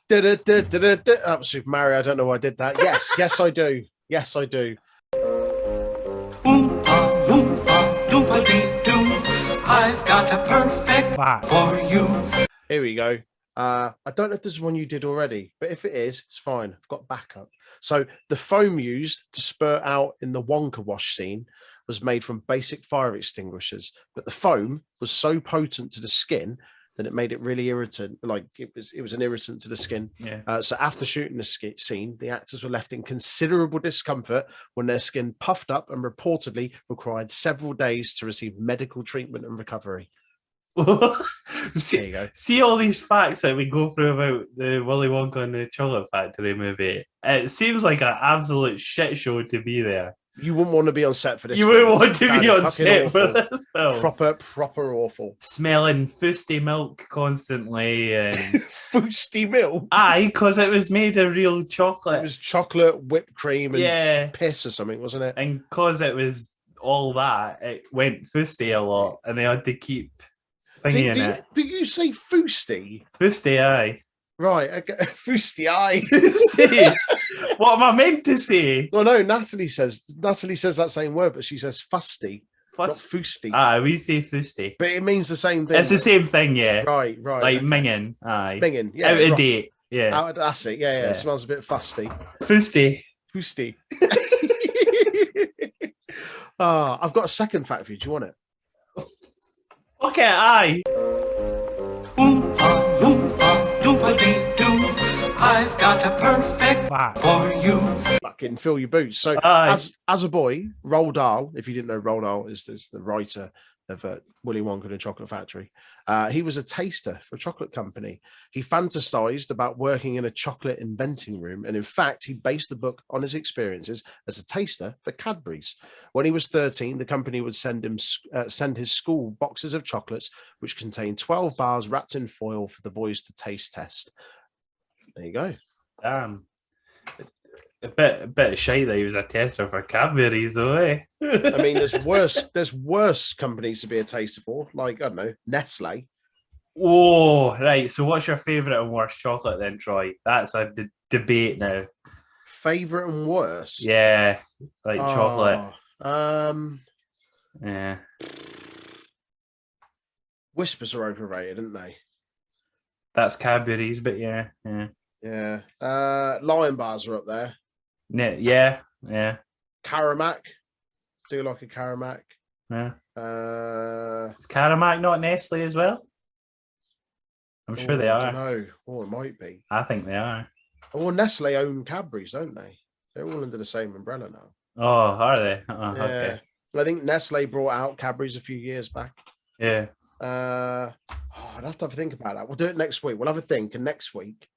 That was Super Mario. I don't know why I did that. Yes, I do. Yes, I do. I've got a perfect Fact. for you. Here we go. I don't know if this is one you did already, but if it is, it's fine. I've got backup. So the foam used to spurt out in the Wonka wash scene was made from basic fire extinguishers, but the foam was so potent to the skin that it made it really irritant. Like it was an irritant to the skin. Yeah. So after shooting the scene, the actors were left in considerable discomfort when their skin puffed up and reportedly required several days to receive medical treatment and recovery. There you go. See all these facts that we go through about the Willy Wonka and the Chocolate Factory movie. It seems like an absolute shit show to be there. You wouldn't want to be on set for this. You wouldn't want to That'd be on fucking set for awful. this film. Proper awful. Smelling fousty milk constantly. And... Fousty milk. Aye, because it was made of real It chocolate. was chocolate, whipped cream, and Yeah. piss or something, wasn't it? And because it was all that, it went fousty a lot. And they had to keep thingy in it. Do you say fousty? Fousty, aye. Right, okay. Fousty eye. Fousty. What am I meant to say? Well, no, Natalie says that same word, but she says fusty, not fousty. Aye, we say fousty. But it means the same thing. It's the same thing, yeah. Right. Like okay. minging, aye. Minging, yeah. Out of right. date, yeah. That's it, yeah. Yeah. It smells a bit fusty. Fousty. Fousty. I've got a second fact for you. Do you want it? Okay, aye. I've got a perfect Fact. for you. Fucking fill your boots. So, Aye. as a boy, Roald Dahl, if you didn't know, Roald Dahl is the writer of Willy Wonka and the Chocolate Factory. He was a taster for a chocolate company. He fantasized about working in a chocolate inventing room, and in fact, he based the book on his experiences as a taster for Cadbury's. When he was 13, the company would send his school boxes of chocolates, which contained 12 bars wrapped in foil for the boys to taste test. There you go. Damn. A bit of shite that he was a tester for Cadbury's, though, eh? I mean, there's worse companies to be a taster for, like, I don't know, Nestle. Oh, right. So what's your favourite and worst chocolate then, Troy? That's a debate now. Favorite and worst? Yeah, like chocolate. Yeah. Whispers are overrated, aren't they? That's Cadbury's, but yeah. Yeah. Lion bars are up there. Yeah. Caramac. Do like a Caramac. Yeah. Is Caramac not Nestle as well? I'm sure they I are. don't know. Oh, it might be. I think they are. Well, Nestle own Cadbury's, don't they? They're all under the same umbrella now. Oh, are they? Oh, Yeah. okay. I think Nestle brought out Cadbury's a few years back. Yeah. I'd have to think about that. We'll do it next week. We'll have a think, and next week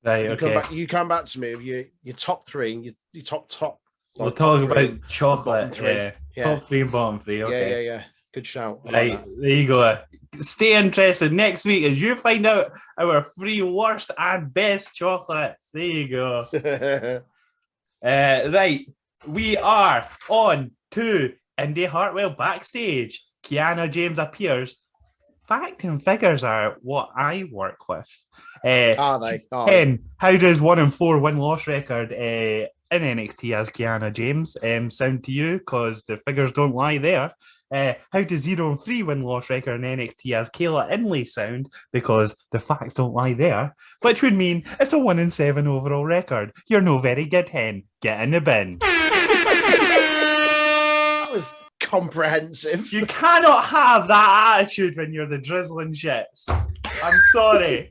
Right, okay. you come back to me with your top three and your top. We'll like, talk top three about chocolate. three. Yeah. Yeah. Top 3 and bottom 3. Okay. Yeah. Good shout. I like Right, there you go. Stay interested next week as you find out our 3 worst and best chocolates. There you go. that. Right, we are on to Indy Hartwell backstage. Kiana James appears. Fact and figures are what I work with. Are they? Ken, how does 1-4 win-loss record in NXT as Kiana James sound to you? Because the figures don't lie there. How does 0-3 win-loss record in NXT as Kayla Inley sound? Because the facts don't lie there. Which would mean it's a 1-7 overall record. You're no very good, Hen. Get in the bin. That was comprehensive. You cannot have that attitude when you're the drizzling shits. I'm sorry.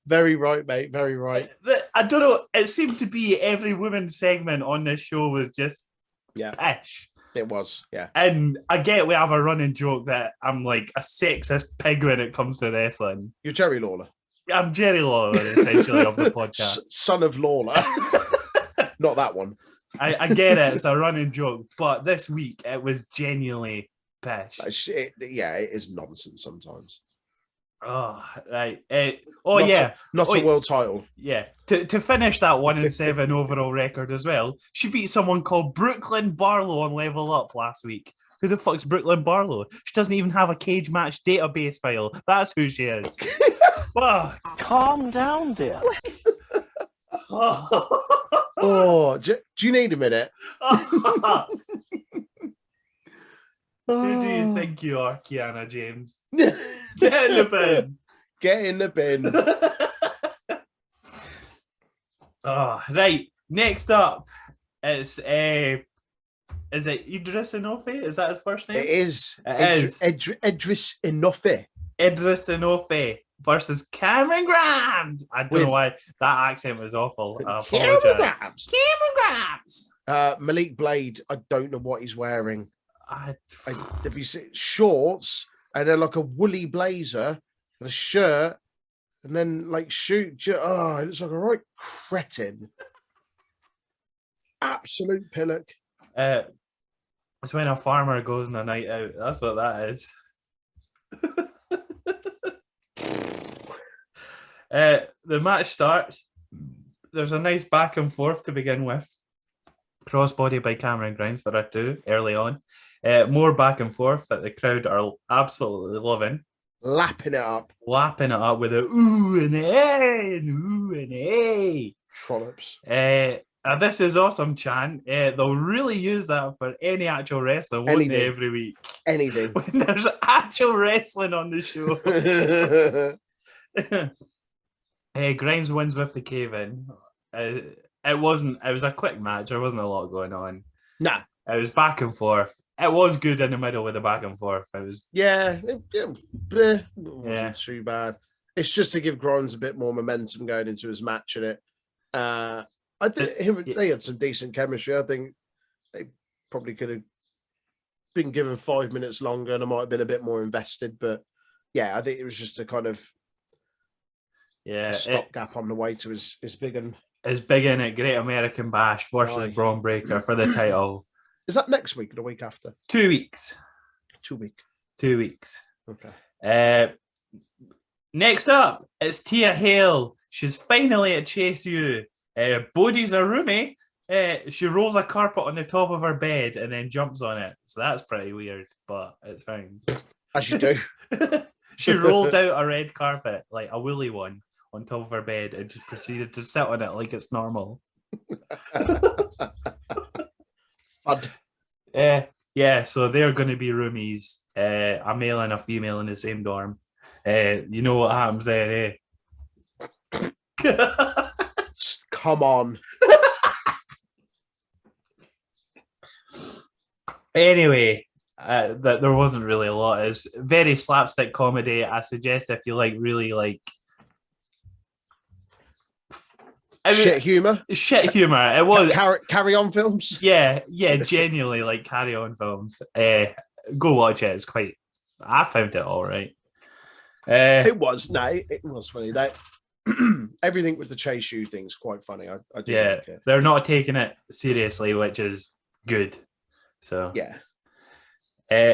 Very right, mate. Very right. I don't know. It seemed to be every women's segment on this show was just pish. It was, yeah. And I get we have a running joke that I'm like a sexist pig when it comes to wrestling. You're Jerry Lawler. I'm Jerry Lawler, essentially, of the podcast. Son of Lawler. Not that one. I get it. It's a running joke. But this week, it was genuinely Pish. It is nonsense sometimes. Oh, right. Not a world title. Yeah. To finish that 1-7 overall record as well, she beat someone called Brooklyn Barlow on Level Up last week. Who the fuck's Brooklyn Barlow? She doesn't even have a cage match database file. That's who she is. Fuck. Calm down, dear. Oh, do you need a minute? Who do you think you are, Kiana James? Get in the bin. Get in the bin. Right. Next up, it's is it Idris Enofe? Is that his first name? It is. Idris Enofe. Idris Enofe versus Cameron Grimes. I don't know why that accent was awful. I apologize. Cameron Grimes. Malik Blade. I don't know what he's wearing. Have you seen shorts and then like a woolly blazer and a shirt and then like oh, it looks like a right cretin. Absolute pillock. It's when a farmer goes on a night out. That's what that is. The match starts. There's a nice back and forth to begin with. Crossbody by Cameron Grimes for a 2 early on. More back and forth that the crowd are absolutely loving. Lapping it up with a ooh and a and ooh and a. Trollops. This is awesome chant. They'll really use that for any actual wrestling, won't they, every week? Anything. When there's actual wrestling on the show. Grimes wins with the cave-in. It was a quick match. There wasn't a lot going on. Nah. It was back and forth. It was good in the middle with the back and forth. It was it wasn't too bad. It's just to give Grimes a bit more momentum going into his match in it. I think they had some decent chemistry. I think they probably could have been given 5 minutes longer and I might have been a bit more invested. But yeah, I think it was just a kind of stopgap on the way to his big and Great American Bash versus Braun Breaker for the title. Is that next week or the week after? 2 weeks. 2 weeks. 2 weeks. Okay. Next up, it's Tia Hale. She's finally at Chase U. Bodhi's her roomie. She rolls a carpet on the top of her bed and then jumps on it. So that's pretty weird, but it's fine. As you do. She rolled out a red carpet, like a woolly one, on top of her bed and just proceeded to sit on it like it's normal. So they're going to be roomies. A male and a female in the same dorm. You know what happens there, Come on. Anyway, that there wasn't really a lot. It's very slapstick comedy. I suggest if you shit humor. It was carry on films. Yeah, genuinely like carry on films. Go watch it. It's quite. I found it all right. It was funny. That everything with the Chase U thing's quite funny. I do like it. They're not taking it seriously, which is good. So yeah.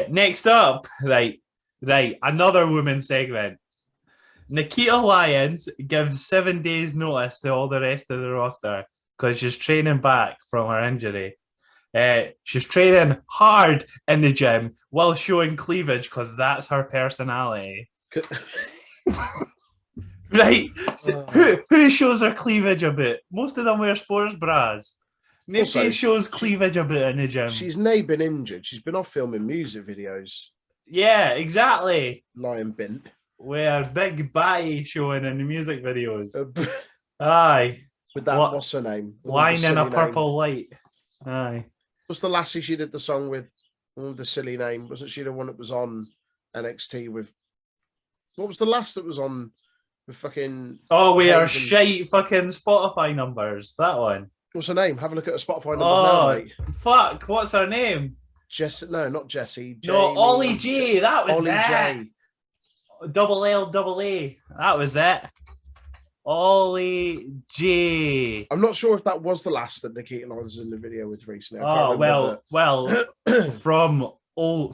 Next up, right, another women's segment. Nikita Lyons gives 7 days notice to all the rest of the roster because she's training back from her injury. She's training hard in the gym while showing cleavage because that's her personality. Right? So who shows her cleavage a bit? Most of them wear sports bras. Nobody shows cleavage a bit in the gym. She's now been injured. She's been off filming music videos. Yeah, exactly. Lion bint. Where big body showing in the music videos. Aye. With that, what's her name? Lying in a purple light. Aye. What's the lassie she did the song with? The silly name. Wasn't she the one that was on NXT with... What was the last that was on with fucking... Oh, we are shite fucking Spotify numbers. That one. What's her name? Have a look at her Spotify numbers now, mate. Fuck. What's her name? No, not Jessie. No, Ollie G. That was Ollie J. Double A. That was it. Ollie G. I'm not sure if that was the last that Nikita Lyons was in the video with recently. Well, from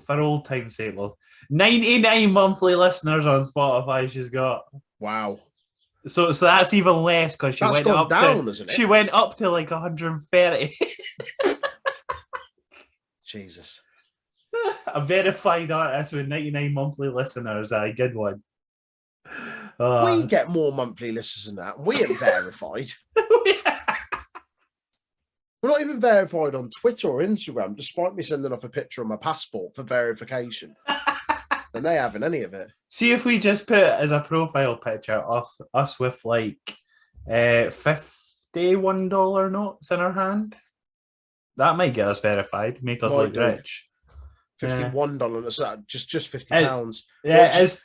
for old time's sake, well, 99 monthly listeners on Spotify she's got. Wow. So that's even less because That's gone down, isn't it? She went up to like 130. Jesus. A verified artist with 99 monthly listeners. A good one. We get more monthly listeners than that. We ain't verified. We're not even verified on Twitter or Instagram, despite me sending off a picture of my passport for verification. And they haven't any of it. See if we just put as a profile picture of us with like $51 notes in our hand. That might get us verified, make us look rich. $51, just £50. Yeah, it's.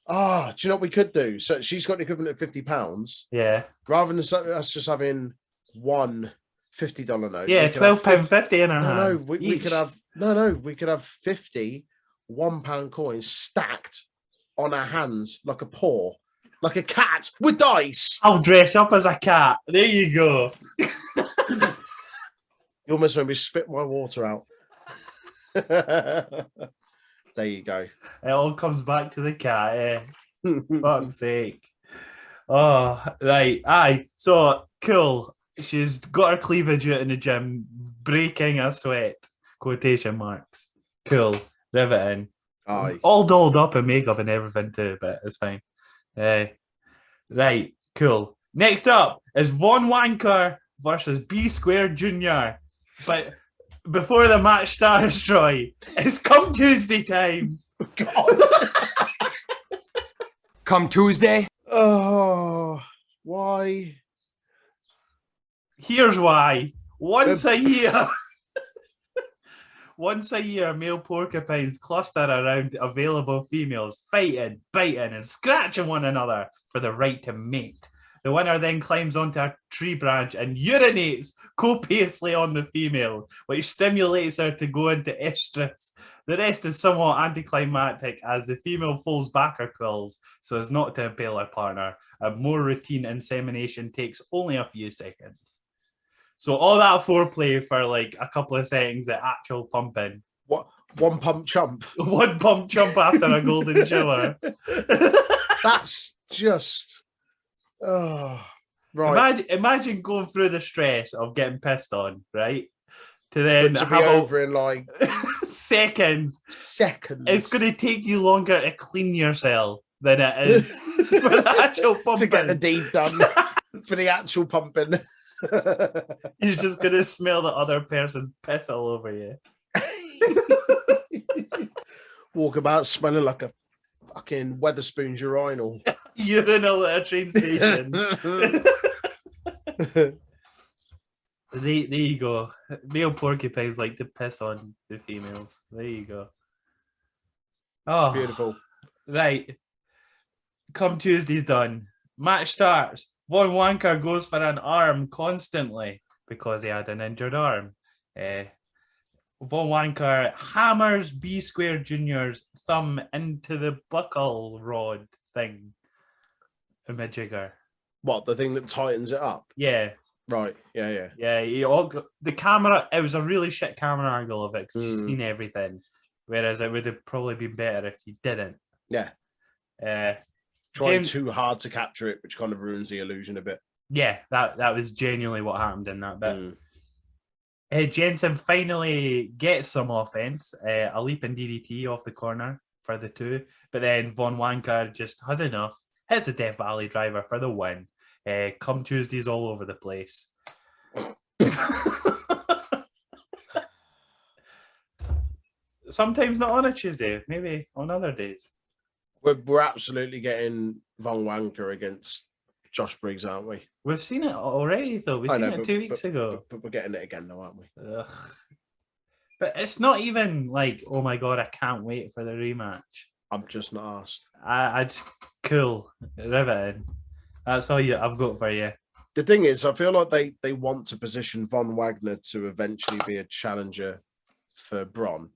Do you know what we could do? So she's got the equivalent of £50. Yeah. Rather than us just having one $50 note. Yeah, £12.50 in our hand. No, we could have we could have 50 £1 coins stacked on our hands like a paw, like a cat with dice. I'll dress up as a cat. There you go. You almost made me spit my water out. There you go. It all comes back to the cat, eh? Fuck's sake. Oh, right. Aye. So, cool. She's got her cleavage out in the gym, breaking a sweat. Quotation marks. Cool. Riveting. Aye. All dolled up in makeup and everything too, but it's fine. Right. Cool. Next up is Von Wanker versus B Squared Jr. But before the match starts, Troy, it's come Tuesday time. God. Come Tuesday? Oh, why? Here's why. Once a year, male porcupines cluster around available females, fighting, biting, and scratching one another for the right to mate. The winner then climbs onto a tree branch and urinates copiously on the female, which stimulates her to go into estrus. The rest is somewhat anticlimactic as the female folds back her quills so as not to impale her partner. A more routine insemination takes only a few seconds. So all that foreplay for like a couple of seconds at actual pumping. What? One pump chump. One pump chump after a golden shower. That's just... Oh, right. Imagine going through the stress of getting pissed on, right? To then to be have over in like seconds. Seconds. It's going to take you longer to clean yourself than it is for the actual pumping. To get the deed done for the actual pumping. You're just going to smell the other person's piss all over you. Walk about smelling like a fucking Weatherspoons urinal. Urinal at a train station. There you go. Male porcupines like to piss on the females. There you go. Oh, beautiful. Right. Come Tuesday's done. Match starts. Von Wanker goes for an arm constantly because he had an injured arm. Von Wanker hammers B Squared Jr.'s thumb into the buckle rod thing. Jigger. What, the thing that tightens it up? Yeah. Right. Yeah. Yeah. The camera, it was a really shit camera angle of it because you've seen everything. Whereas it would have probably been better if you didn't. Yeah. Trying too hard to capture it, which kind of ruins the illusion a bit. Yeah, that was genuinely what happened in that bit. Jensen finally gets some offense, a leaping DDT off the corner for the two, but then Von Wanker just has enough, hits a Death Valley driver for the win. Come Tuesdays all over the place. Sometimes not on a Tuesday, maybe on other days. We're absolutely getting Von Wanker against Josh Briggs, aren't we? We've seen it already, though. We've seen it 2 weeks ago. But we're getting it again now, aren't we? Ugh. But it's not even like, oh my God, I can't wait for the rematch. I'm just not asked. I just, cool. Riveting. That's all I've got for you. The thing is, I feel like they want to position Von Wagner to eventually be a challenger for Bron.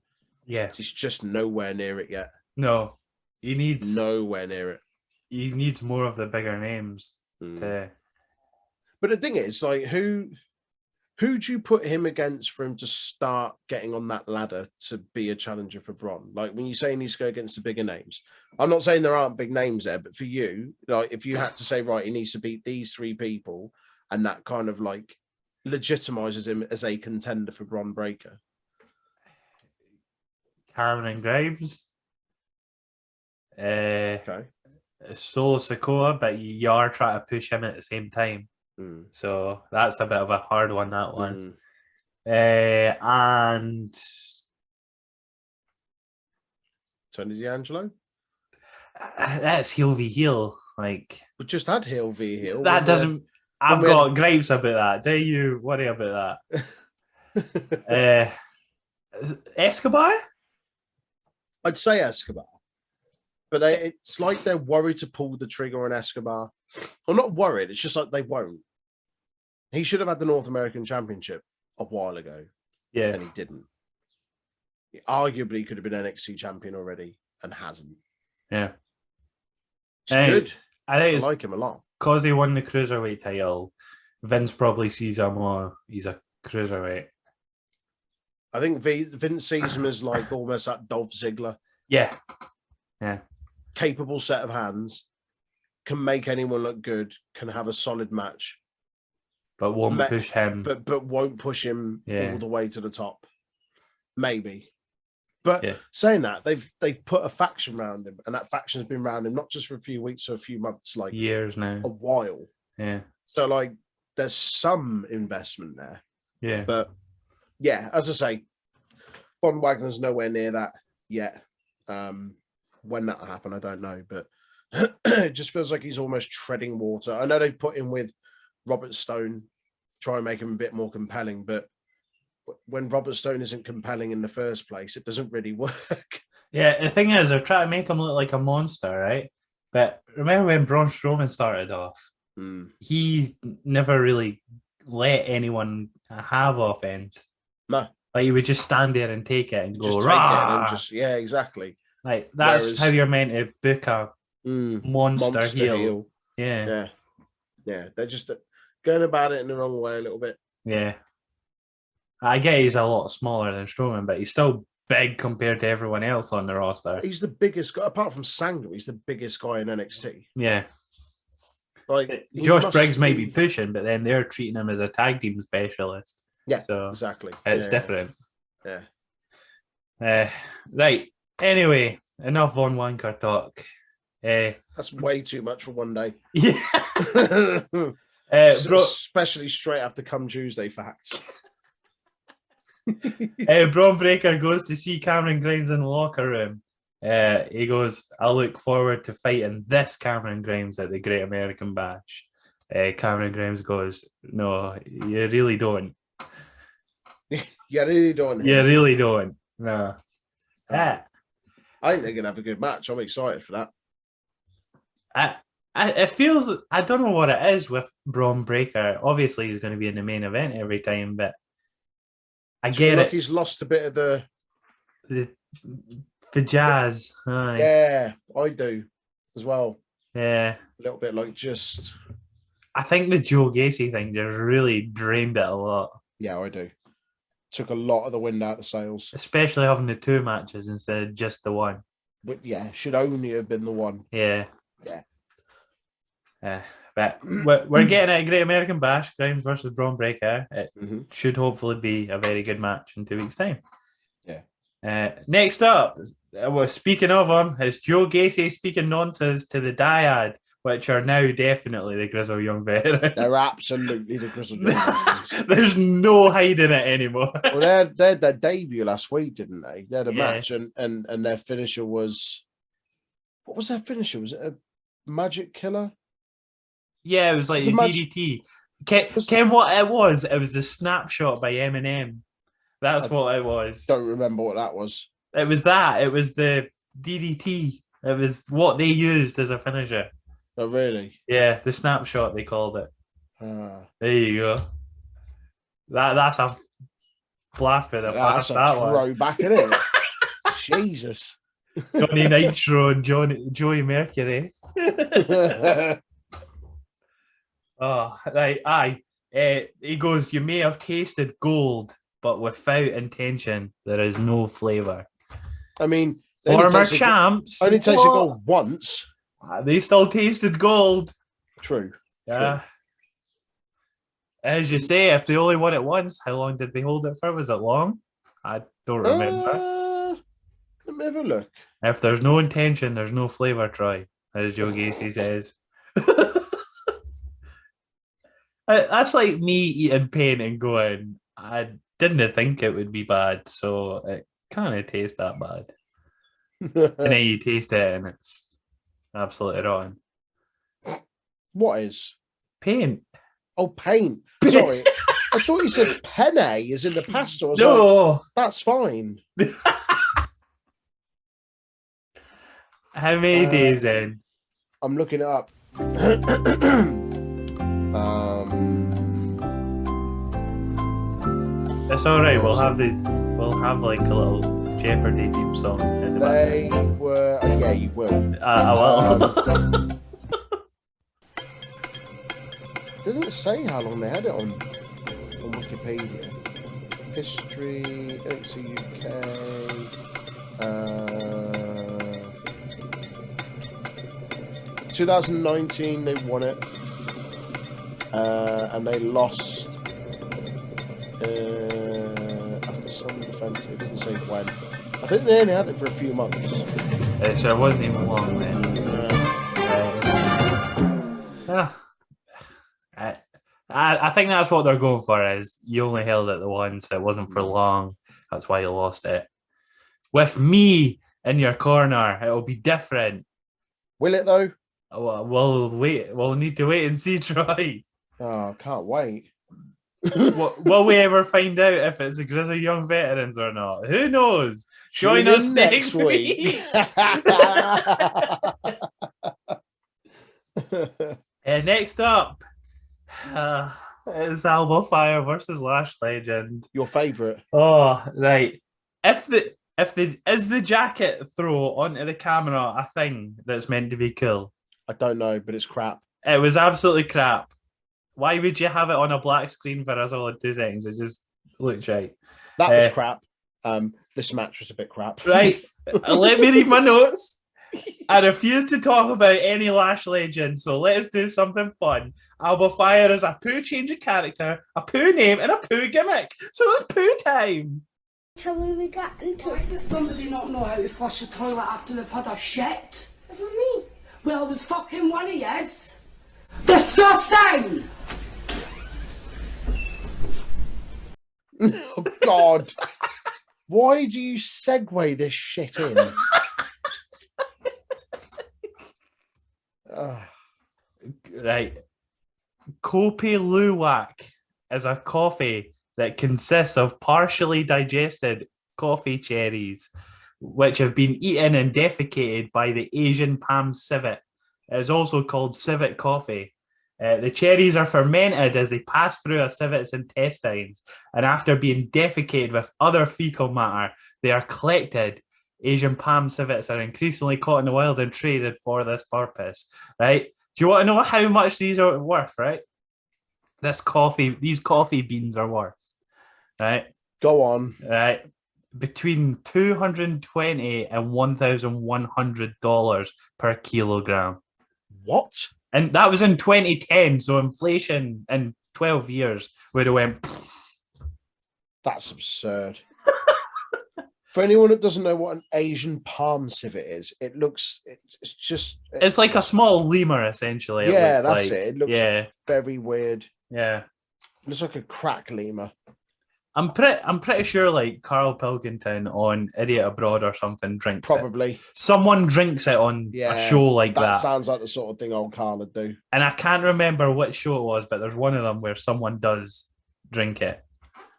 Yeah. He's just nowhere near it yet. No. He needs... Nowhere near it. He needs more of the bigger names. But the thing is, like, who... Who do you put him against for him to start getting on that ladder to be a challenger for Bron? Like when you say he needs to go against the bigger names, I'm not saying there aren't big names there, but for you, like if you had to say, right, he needs to beat these three people, and that kind of like legitimizes him as a contender for Bron Breaker. Cameron Grimes. Okay. Solo Sokoa, but you are trying to push him at the same time. So that's a bit of a hard one, that one. And Tony D'Angelo? That's heel v heel. Like, we just had heel v heel. That doesn't... I've got gripes about that. Do you worry about that? Escobar? I'd say Escobar. But it's like they're worried to pull the trigger on Escobar. I'm not worried. It's just like they won't. He should have had the North American Championship a while ago. Yeah. And he didn't. He arguably could have been NXT champion already and hasn't. Yeah. It's good. I like him a lot. Because he won the Cruiserweight title, Vince probably sees him more. He's a Cruiserweight. I think Vince sees him as like almost that Dolph Ziggler. Yeah. Yeah. Capable set of hands, can make anyone look good, can have a solid match, but won't push him. But won't push him all the way to the top. Maybe, but saying that, they've put a faction around him, and that faction's been around him not just for a few weeks or a few months, like years now, a while. Yeah. So like, there's some investment there. Yeah. But yeah, as I say, Von Wagner's nowhere near that yet. When that'll happen, I don't know, but it just feels like he's almost treading water. I know they've put him with Robert Stone, try and make him a bit more compelling, but when Robert Stone isn't compelling in the first place, it doesn't really work. Yeah, the thing is, they're trying to make him look like a monster, right? But remember when Braun Strowman started off? He never really let anyone have offense. No. Like, he would just stand there and take it and go, just rah! And just, yeah, exactly. Like, that's how you're meant to book a monster heel. Yeah. They're just going about it in the wrong way a little bit. Yeah. I get he's a lot smaller than Strowman, but he's still big compared to everyone else on the roster. He's the biggest guy, apart from Sangha, he's the biggest guy in NXT. Yeah. Like Josh Briggs might be pushing, but then they're treating him as a tag team specialist. Yeah, so exactly. It's different. Yeah. Right. Anyway, enough Von Wanker talk. That's way too much for one day. Yeah. Especially straight after Come Tuesday facts. Braun Breaker goes to see Cameron Grimes in the locker room. He goes, I look forward to fighting this Cameron Grimes at the Great American Bash. Cameron Grimes goes, no, you really don't. You really don't. You really don't. No. I think they're going to have a good match. I'm excited for that. It feels, I don't know what it is with Braun Breaker. Obviously, he's going to be in the main event every time, but I get it. He's lost a bit of the jazz. Yeah, I do as well. Yeah. A little bit like just... I think the Joe Gacy thing just really drained it a lot. Yeah, I do. Took a lot of the wind out of sails. Especially having the two matches instead of just the one. But yeah, should only have been the one. Yeah. Yeah. But we're getting a Great American Bash, Grimes versus Braun Breaker. It should hopefully be a very good match in 2 weeks' time. Yeah. Next up, speaking of him, is Joe Gacy speaking nonsense to the Dyad, which are now definitely the Grizzle Young Veterans. They're absolutely the Grizzle Young Veterans. There's no hiding it anymore. Well, they had their debut last week, didn't they? They had a match, and their finisher was... What was their finisher? Was it a Magic Killer? Yeah, it was like a DDT. Ken, what it was? It was the snapshot by Eminem. That's what it was. Don't remember what that was. It was that. It was the DDT. It was what they used as a finisher. Oh, really? Yeah, the snapshot, they called it. There you go. That's a blast for the past. That's a throwback, isn't it? Jesus. Johnny Nitro and Joey Mercury. Oh, right, aye. He goes, you may have tasted gold, but without intention, there is no flavour. I mean, Former champs only tasted gold once. They still tasted gold. True. Yeah. True. As you say, if they only won it once, how long did they hold it for? Was it long? I don't remember. Let me have a look. If there's no intention, there's no flavour, Troy, as Joe Gacy says. That's like me eating paint and going, I didn't think it would be bad, so it kind of tastes that bad. And then you taste it and it's absolutely rotten. What is? Paint. Oh, paint. Sorry. I thought you said penne as in the pasta. I was no. Like, that's fine. How many days in? I'm looking it up. It's all right. We'll have like a little Jeopardy theme song. In the they were. Yeah, you will. I will. Didn't say how long they had it on Wikipedia. History, Elixir UK. 2019, they won it, and they lost after some defence. It doesn't say when. I think they only had it for a few months. So it wasn't even long then. I think that's what they're going for. Is you only held it the once. It wasn't for long. That's why you lost it. With me in your corner, it will be different. Will it though? We'll wait. We'll need to wait and see, Troy. Oh, can't wait. Will we ever find out if it's a Grizzly Young Veterans or not? Who knows? Join us next week. Next up, it's Alba Fire versus Lash Legend. Your favourite? Oh, right. Is the jacket throw onto the camera a thing that's meant to be cool? I don't know, but it's crap. It was absolutely crap. Why would you have it on a black screen for us all in 2 seconds? It just looked right. That was crap. This match was a bit crap. Right. Let me read my notes. I refuse to talk about any Lash Legend, so let's do something fun. Alba Fire is a poo change of character, a poo name, and a poo gimmick. So it's poo time. Shall we get into Why does somebody not know how to flush a toilet after they've had a shit? What do you mean? Well, it was fucking one of yous. Disgusting! Oh, God. Why do you segue this shit in? Right. Kopi Luwak is a coffee that consists of partially digested coffee cherries, which have been eaten and defecated by the Asian palm civet. It is also called civet coffee. The cherries are fermented as they pass through a civet's intestines, and after being defecated with other fecal matter, they are collected. Asian palm civets are increasingly caught in the wild and traded for this purpose. Right? Do you want to know how much these are worth? Right? These coffee beans are worth. Right? Go on. Right. Between $220 and $1,100 per kilogram. What? And that was in 2010, so inflation in 12 years would have went. That's absurd. For anyone that doesn't know what an Asian palm civet is, it's like a small lemur, essentially. Yeah, that's it. It looks very weird. Yeah. It looks like a crack lemur. I'm pretty sure like Carl Pilkington on Idiot Abroad or something drinks Probably. it. Someone drinks it on a show like that. That sounds like the sort of thing old Carl would do. And I can't remember which show it was, but there's one of them where someone does drink it.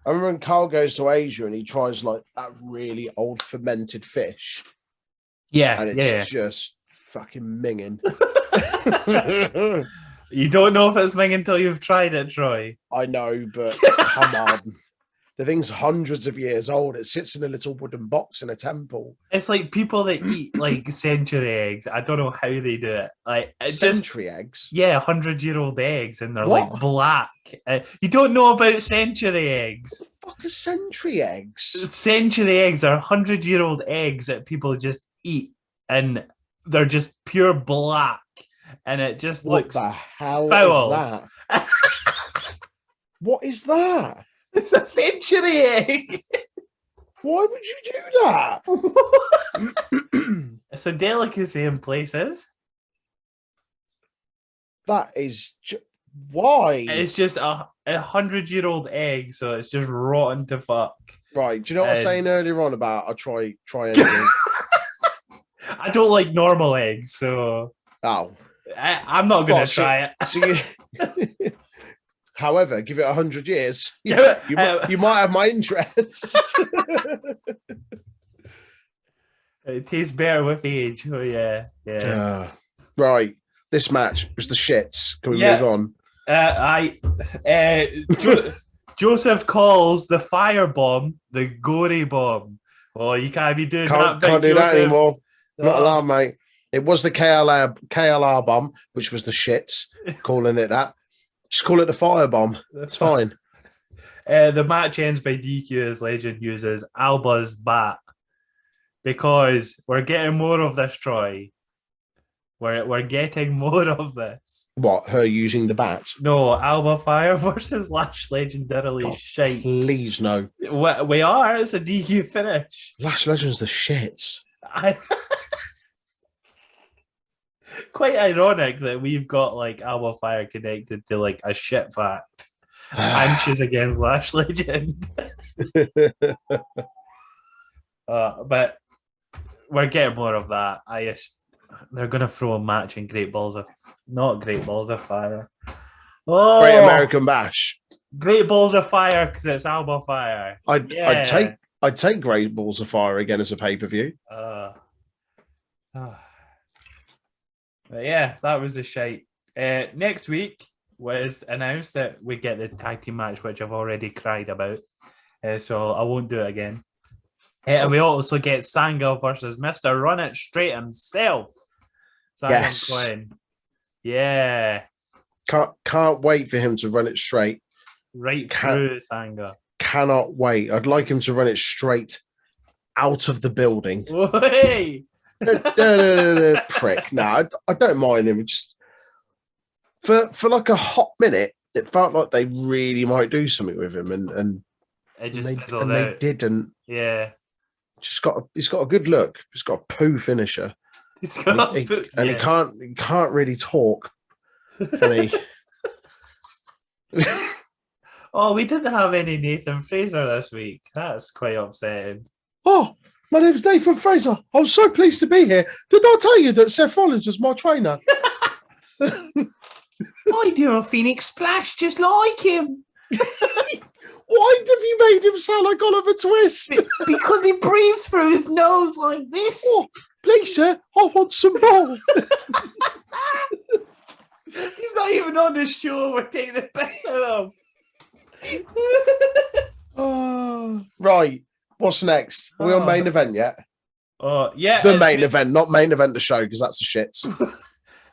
I remember when Carl goes to Asia and he tries like that really old fermented fish. Yeah. And it's just fucking minging. You don't know if it's minging until you've tried it, Troy. I know, but come on. The thing's hundreds of years old. It sits in a little wooden box in a temple. It's like people that eat like century eggs. I don't know how they do it. Like Century eggs? Yeah, 100-year-old eggs, and they're What? like black. You don't know about century eggs? What the fuck are century eggs? Century eggs are 100-year-old eggs that people just eat, and they're just pure black, and it just What looks the hell foul. is that? What is that? It's a century egg. Why would you do that? It's a delicacy in places. That is why? It's just a 100-year-old egg, so it's just rotten to fuck. Right. Do you know what I was saying earlier on about I try anything? I don't like normal eggs, so Oh. I'm not going to try it. So however, give it 100 years, you might have my interest. It tastes better with age. Oh yeah. Right. This match was the shits. Can we move on? Joseph calls the firebomb the gory bomb. Well, you can't be doing that. Can't do Joseph. that anymore. Not allowed, mate. It was the KLR bomb, which was the shits. Calling it that. Just call it the fire bomb. It's fine. The match ends by DQ as Legend uses Alba's bat because we're getting more of this, Troy. We're getting more of this. What? Her using the bat? No, Alba Fire versus Lash Legendarily shite. Please no. We are. It's a DQ finish. Lash Legend's the shits. Quite ironic that we've got like Alba Fire connected to like a shit fact. And she's against Lash Legend. But we're getting more of that. They're gonna throw a match in Great Balls of Fire. Oh, Great American Bash. Great Balls of Fire because it's Alba Fire. I'd take Great Balls of Fire again as a pay-per-view. But yeah, that was the shite. Next week was announced that we get the tag team match, which I've already cried about. So I won't do it again. And we also get Sanga versus Mr. Run It Straight himself. Yes. Quinn. Yeah. Can't wait for him to run it straight. Right through Sanga. Cannot wait. I'd like him to run it straight out of the building. Hey! Prick. No, I don't mind him. Just for like a hot minute, it felt like they really might do something with him, and they didn't. Yeah. He's got a good look. He's got a poo finisher. He can't really talk. Can he? Oh, we didn't have any Nathan Fraser this week. That's quite upsetting. Oh, my name's Nathan Fraser. I'm so pleased to be here. Did I tell you that Seth Rollins was my trainer? I do a Phoenix Splash just like him. Why have you made him sound like Oliver Twist? Because he breathes through his nose like this. Oh, please, sir, I want some more. He's not even on the show. We're taking the piss out of him. Right. What's next? Are we on main event yet? Yeah. The main event, not main event the show, because that's the shits.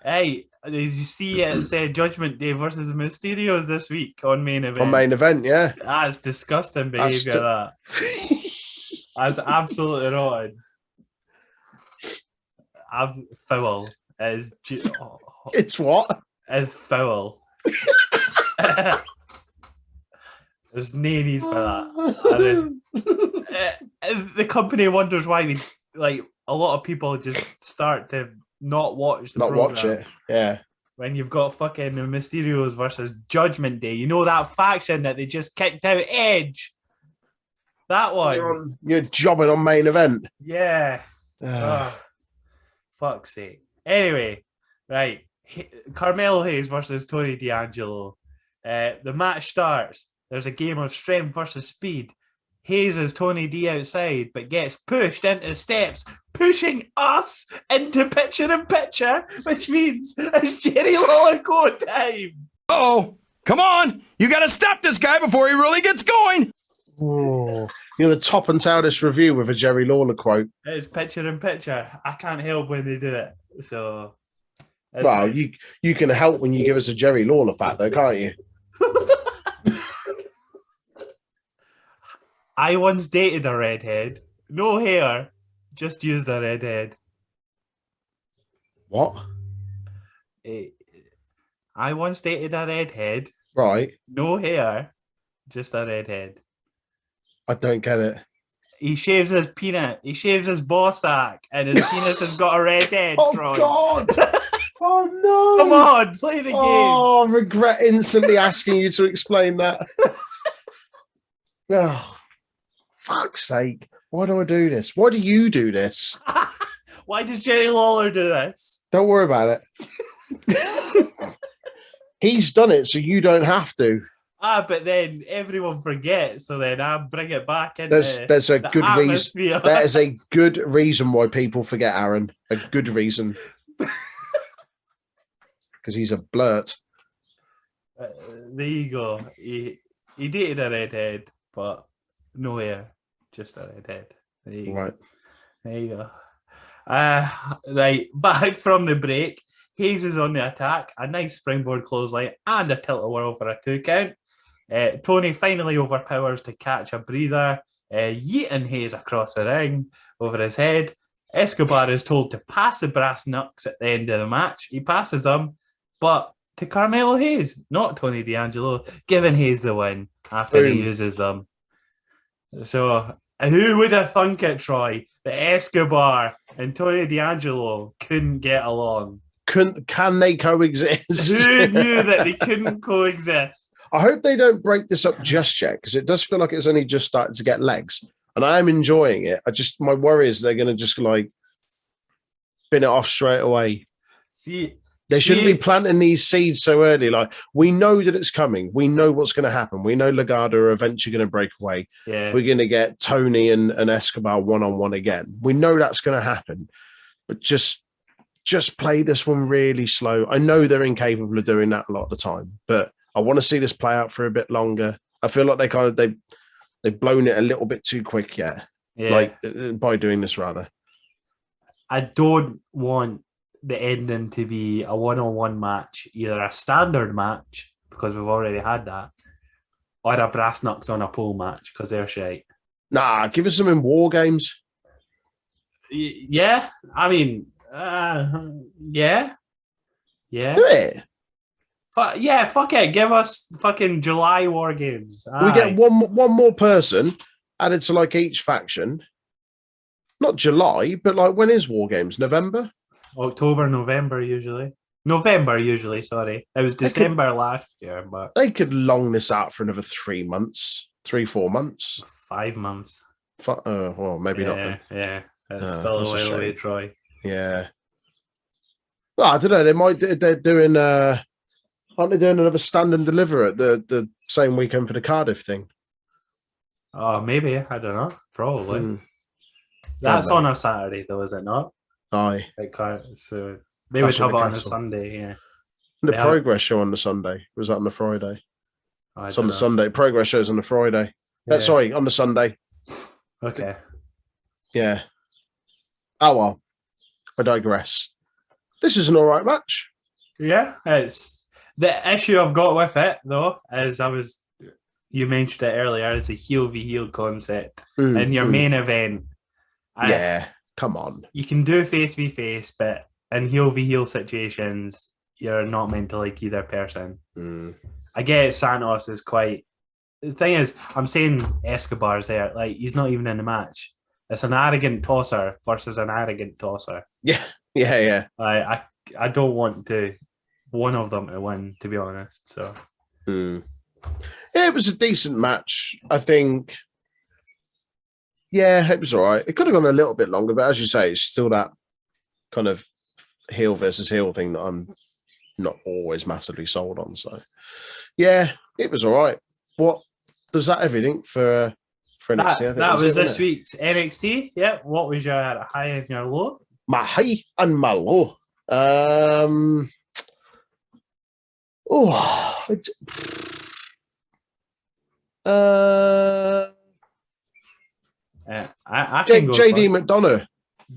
Hey, did you see it said Judgment Day versus Mysterios this week on main event? On main event, yeah. That's disgusting behavior, that. That's absolutely rotten. Foul. It's what? It's foul. There's no need for that. The company wonders why a lot of people just start to not watch the program. Watch it, yeah. When you've got fucking the Mysterios versus Judgment Day, you know that faction that they just kicked out Edge. That one. You're jobbing on main event. Yeah. Fuck's sake. Anyway, right. Carmelo Hayes versus Tony D'Angelo. The match starts. There's a game of strength versus speed. Hayes is Tony D outside, but gets pushed into steps, pushing us into picture-in-picture, which means it's Jerry Lawler go time. Oh, come on. You got to stop this guy before he really gets going. Oh, you're the top and tail this review with a Jerry Lawler quote. It's picture in picture. I can't help when they do it. So, Well, you can help when you give us a Jerry Lawler fact, though, can't you? I once dated a redhead. No hair, just used a redhead. What? I once dated a redhead. Right. No hair, just a redhead. I don't get it. He shaves his peanut. He shaves his ball sack, and his penis has got a redhead. Oh, Troy. God. Oh, no. Come on, play the game. Oh, I regret instantly asking you to explain that. Oh, fuck's sake. Why do I do this? Why do you do this? Why does Jerry Lawler do this? Don't worry about it. He's done it, so you don't have to. But then everyone forgets, so then I bring it back into There's a the good reason. atmosphere. There is a good reason why people forget Aaron. A good reason. Because he's a blurt. There you go. He dated a redhead, but no hair, just a redhead. There you Right. go. There you go. Right, back from the break. Hayes is on the attack. A nice springboard clothesline and a tilt-a-whirl for a 2 count. Tony finally overpowers to catch a breather, yeeting Hayes across the ring over his head. Escobar is told to pass the brass knucks at the end of the match. He passes them, but to Carmelo Hayes, not Tony D'Angelo, giving Hayes the win after he uses them. So, who would have thunk it, Troy, that Escobar and Tony D'Angelo couldn't get along? Can they coexist? Who knew that they couldn't coexist? I hope they don't break this up just yet, because it does feel like it's only just started to get legs. And I am enjoying it. My worry is they're going to just like spin it off straight away. They shouldn't be planting these seeds so early. Like, we know that it's coming. We know what's going to happen. We know Legado are eventually going to break away. Yeah. We're going to get Tony and Escobar one-on-one again. We know that's going to happen. But just play this one really slow. I know they're incapable of doing that a lot of the time, but I want to see this play out for a bit longer. I feel like they've blown it a little bit too quick yet. Yeah. Like, by doing this, rather. I don't want the ending to be a one-on-one match, either a standard match, because we've already had that, or a brass knucks on a pole match, because they're shite. Nah, give us some in War Games. Yeah, I mean, yeah. Do it. Fuck it. Give us fucking July War Games. We get one more person added to like each faction. Not July, but like, when is War Games? November? October, November usually. Sorry. It was December last year, but They could long this out for another 3 months, 4 months. 5 months. Well, maybe not then. Yeah. It's still a while away, Troy. Yeah. Well, I don't know. They're doing, aren't they doing another stand and deliver at the same weekend for the Cardiff thing? Oh, maybe. I don't know. Probably. Hmm. That's on a Saturday, though, is it not? Aye. So they would Clash at have the it on a Castle. Sunday, yeah. The They Progress show on the Sunday. Was that on the Friday? I It's on don't the know. Sunday. Progress show's on the Friday. Yeah. Sorry, on the Sunday. Okay. Yeah. Oh, well. I digress. This is an all right match. Yeah, it's the issue I've got with it though is you mentioned it earlier, is the heel v heel concept in your main event. Yeah, come on. You can do face v face, but in heel v heel situations, you're not meant to like either person. I get Santos is quite. The thing is, I'm saying Escobar's there, like he's not even in the match. It's an arrogant tosser versus an arrogant tosser. Yeah. I don't want one of them to win, to be honest. So Yeah, it was a decent match. I think. Yeah, it was all right. It could have gone a little bit longer, but as you say, it's still that kind of heel versus heel thing that I'm not always massively sold on. So, yeah, it was all right. What does that everything for NXT? I think that was it, this week's NXT. Yeah. What was your high and your low? My high and my low. I can go JD first. McDonough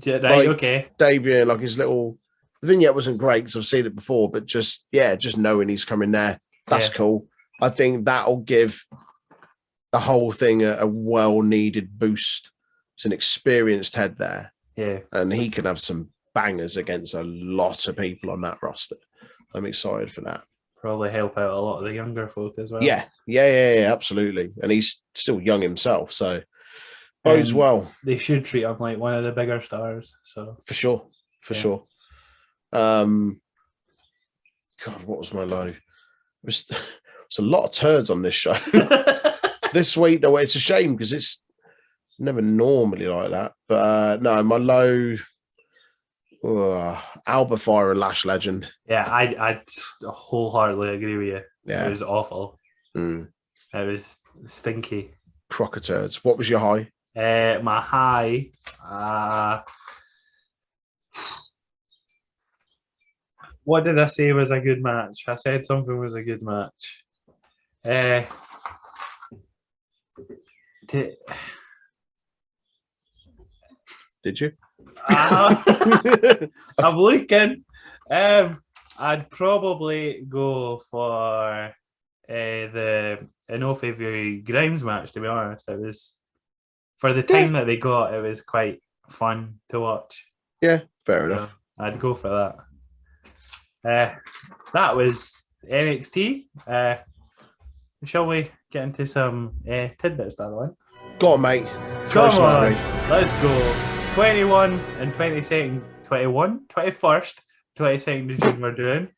Right, okay. debuting, like his little vignette wasn't great because I've seen it before, but just knowing he's coming there, that's cool. I think that'll give the whole thing a well-needed boost. It's an experienced head there. Yeah. And he can have some bangers against a lot of people on that roster. I'm excited for that. Probably help out a lot of the younger folk as well. Yeah, absolutely. And he's still young himself, so bodes well. They should treat him like one of the bigger stars. So for sure. God, what was my low? It's a lot of turds on this show. This week, though, it's a shame because it's never normally like that. But no, my low, Alba Fire and Lash Legend. Yeah, I wholeheartedly agree with you. Yeah. It was awful. It was stinky. Crocker turds. What was your high? My high, what did I say was a good match? I said something was a good match. Did you? I'm looking. I'd probably go for the Inoue Grimes match, to be honest. It was, for the time that they got, it was quite fun to watch. Yeah, fair enough. I'd go for that. That was NXT. Shall we get into some tidbits, darling? Go on, mate. Come on, let's go. 21 and 22nd, 21st, 22nd of June we're doing.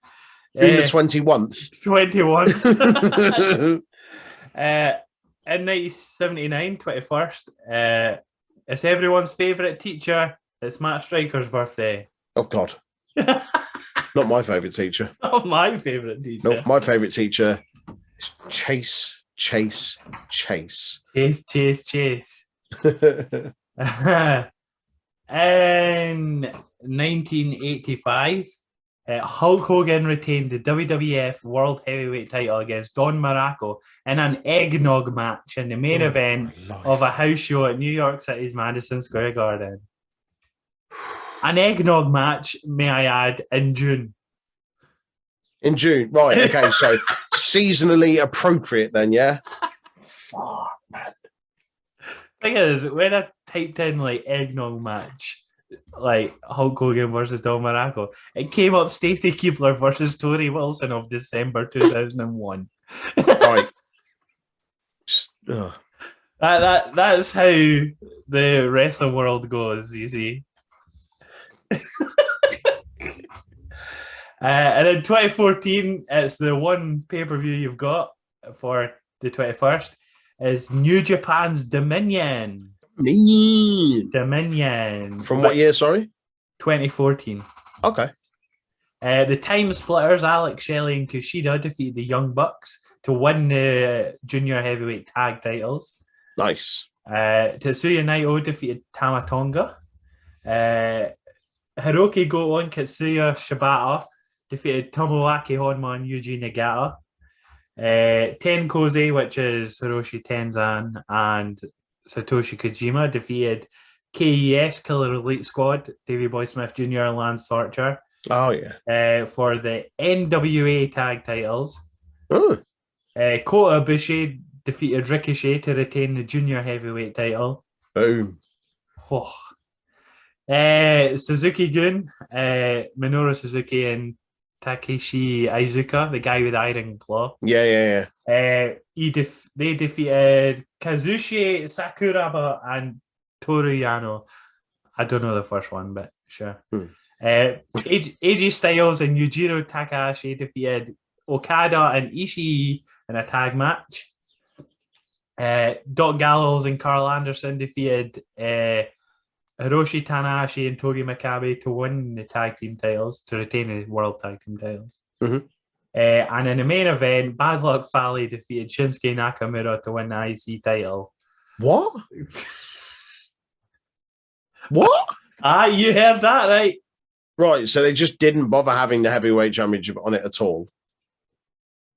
June the 21th. 21. In 1979, 21st, it's everyone's favourite teacher. It's Matt Striker's birthday. Oh, God. Not my favourite teacher. Not my favourite teacher. No, my favourite teacher is Chase. Chase. In 1985, Hulk Hogan retained the WWF World Heavyweight title against Don Muraco in an eggnog match in the main event of a house show at New York City's Madison Square Garden. An eggnog match, may I add, in June. In June, right? Okay, so seasonally appropriate then, yeah. Fuck, man. Thing is, when I typed in like eggnog match, like Hulk Hogan versus Don Muraco, it came up Stacy Keibler versus Tori Wilson of December 2001. Right. That's how the wrestling world goes, you see. And in 2014, it's the one pay-per-view you've got for the 21st is New Japan's Dominion. Dominion. From what year, sorry? 2014. Okay. The Time Splitters, Alex Shelley and Kushida, defeated the Young Bucks to win the junior heavyweight tag titles. Nice. Tetsuya Naito defeated Tama Tonga. Hiroki Goto and Katsuya Shibata defeated Tomoaki Honma and Yuji Nagata. Ten Koze, which is Hiroshi Tenzan and Satoshi Kojima, defeated KES Killer Elite Squad, Davey Boy Smith Jr. and Lance Archer. Oh, yeah. For the NWA tag titles. Oh. Kota Ibushi defeated Ricochet to retain the junior heavyweight title. Boom. Oh. Suzuki-gun, Minoru Suzuki and Takeshi Iizuka, the guy with the iron claw. Yeah. They defeated Kazushi Sakuraba and Toru Yano. I don't know the first one, but sure. AJ Styles and Yujiro Takahashi defeated Okada and Ishii in a tag match. Doc Gallows and Carl Anderson defeated Hiroshi Tanahashi and Togi Makabe to win the tag team titles, to retain the world tag team titles. Mm-hmm. And in the main event, Bad Luck Fale defeated Shinsuke Nakamura to win the IC title. What? What? You heard that, right? Right, so they just didn't bother having the heavyweight championship on it at all.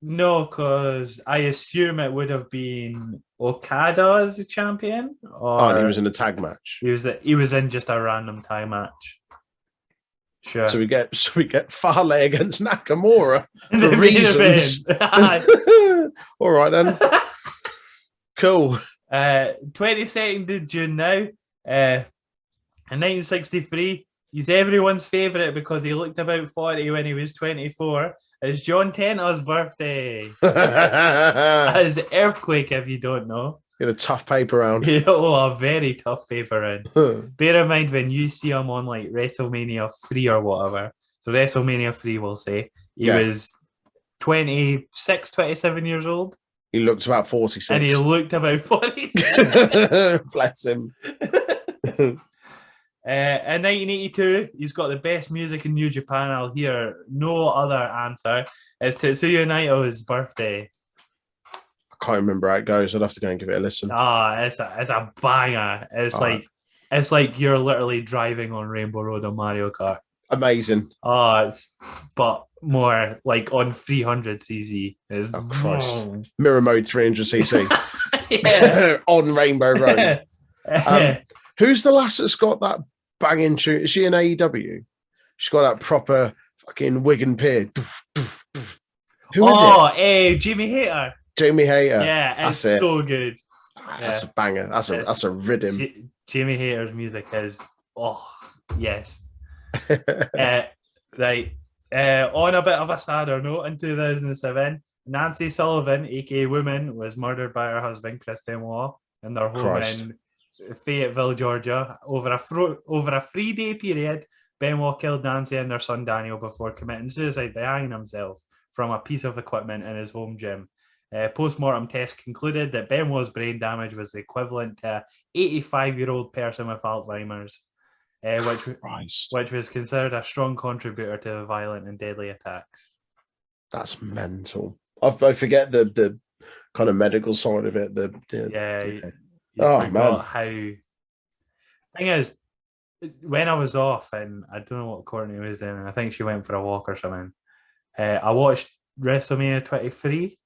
No, because I assume it would have been Okada as the champion, Oh, and he or was in a tag match. he was in just a random time match. Sure. So we get Fale against Nakamura The for main reasons. event. All right then. Cool. 22nd of June now. In 1963, he's everyone's favourite because he looked about 40 when he was 24. It's John Tenter's birthday. That is Earthquake, if you don't know. Get a tough paper round. Oh, a very tough paper round. Bear in mind when you see him on like WrestleMania 3 or whatever. So WrestleMania 3, we'll say. He was 26, 27 years old. He looked about 46. And he looked about 46. Bless him. In 1982, he's got the best music in New Japan. I'll hear no other answer. It's Tetsuya Naito's birthday. I can't remember how it goes. I'd have to go and give it a listen. It's a banger. It's like you're literally driving on Rainbow Road on Mario Kart. Amazing. But more like on 300cc. Oh Christ! Mirror mode 300cc on Rainbow Road. Who's the lass that's got that banging tune? Is she in AEW? She's got that proper fucking Wigan Pier. Who is it? Jimmy Hayter. Jamie Hayter. Yeah, it's so good. That's a banger. That's a rhythm. Jimmy Hayter's music is yes. Right. On a bit of a sadder note, in 2007, Nancy Sullivan, aka Woman, was murdered by her husband Chris Benoit in their home in Fayetteville, Georgia. Over a 3-day period, Benoit killed Nancy and their son Daniel before committing suicide by hanging himself from a piece of equipment in his home gym. Post-mortem tests concluded that Benoit's brain damage was equivalent to an 85-year-old person with Alzheimer's, which was considered a strong contributor to the violent and deadly attacks. That's mental. I forget the kind of medical side of it. Man. Thing is, when I was off, and I don't know what Courtney was doing, I think she went for a walk or something. I watched WrestleMania 23,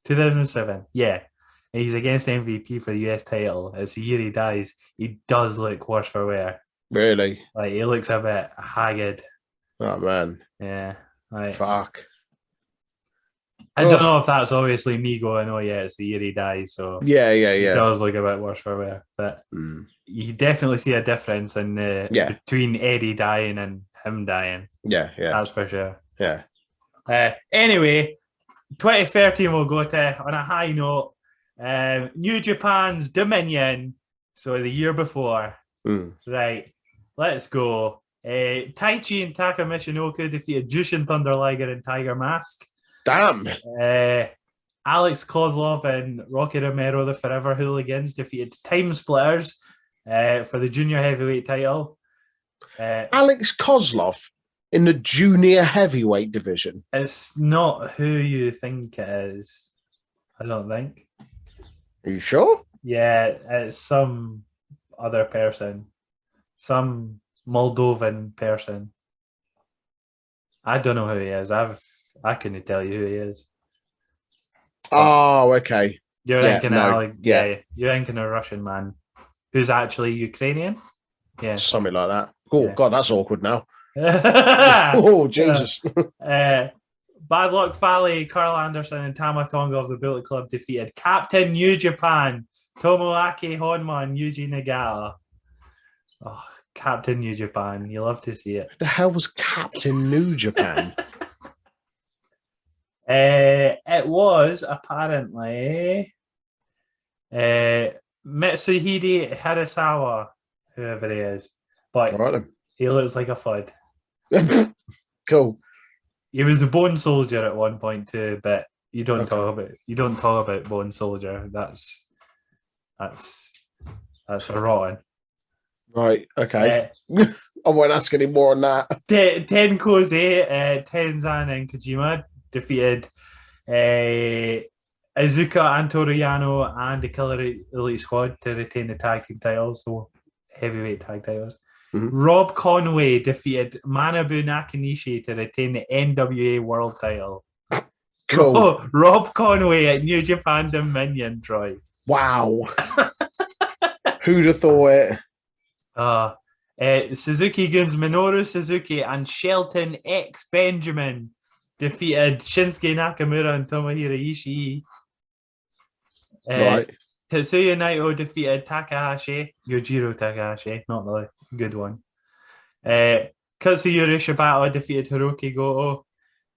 2007. Yeah. And he's against MVP for the US title. It's the year he dies. He does look worse for wear. Really? Like, he looks a bit haggard. Oh, man. Yeah. Like, fuck. I don't know if that's obviously me going, oh, yeah, it's the year he dies. So yeah. He does look a bit worse for wear. But you definitely see a difference in between Eddie dying and him dying. Yeah. That's for sure. Yeah. Anyway, 2013 we'll go to, on a high note, New Japan's Dominion. So the year before. Right. Let's go. Taichi and Taka Michinoku defeated Jushin Thunder Liger and Tiger Mask. Damn. Alex Kozlov and Rocky Romero, the Forever Hooligans, defeated Time Splitters for the junior heavyweight title. Alex Kozlov in the junior heavyweight division. It's not who you think it is. I don't think. Are you sure? Yeah, it's some other person. Some Moldovan person. I don't know who he is. I couldn't tell you who he is. Oh, okay. You're thinking you're thinking a Russian man who's actually Ukrainian. Yeah. Something like that. Oh, yeah. God, that's awkward now. Oh, Jesus. Bad Luck Fale, Carl Anderson, and Tama Tonga of the Bullet Club defeated Captain New Japan, Tomoaki Honma, and Yuji Nagata. Oh, Captain New Japan. You love to see it. The hell was Captain New Japan? It was apparently Mitsuhide Hirasawa, whoever he is. But he looks like a fud. Cool. He was a Bone Soldier at one point too, but you don't talk about Bone Soldier. That's a rotten. Right. Okay. I won't ask any more on that. Tenkoze, Tenzan, and Kojima defeated Izuka Antoriano and the Killer Elite Squad to retain the tag team titles, so heavyweight tag titles. Rob Conway defeated Manabu Nakanishi to retain the NWA World title. Cool. Oh, Rob Conway at New Japan Dominion, Troy. Wow. Who'd have thought it? Suzuki Gun's Minoru Suzuki and Shelton X Benjamin defeated Shinsuke Nakamura and Tomohiro Ishii. Right. Tetsuya Naito defeated Yujiro Takahashi, not the good one. Katsuyori Shibata defeated Hiroki Goto.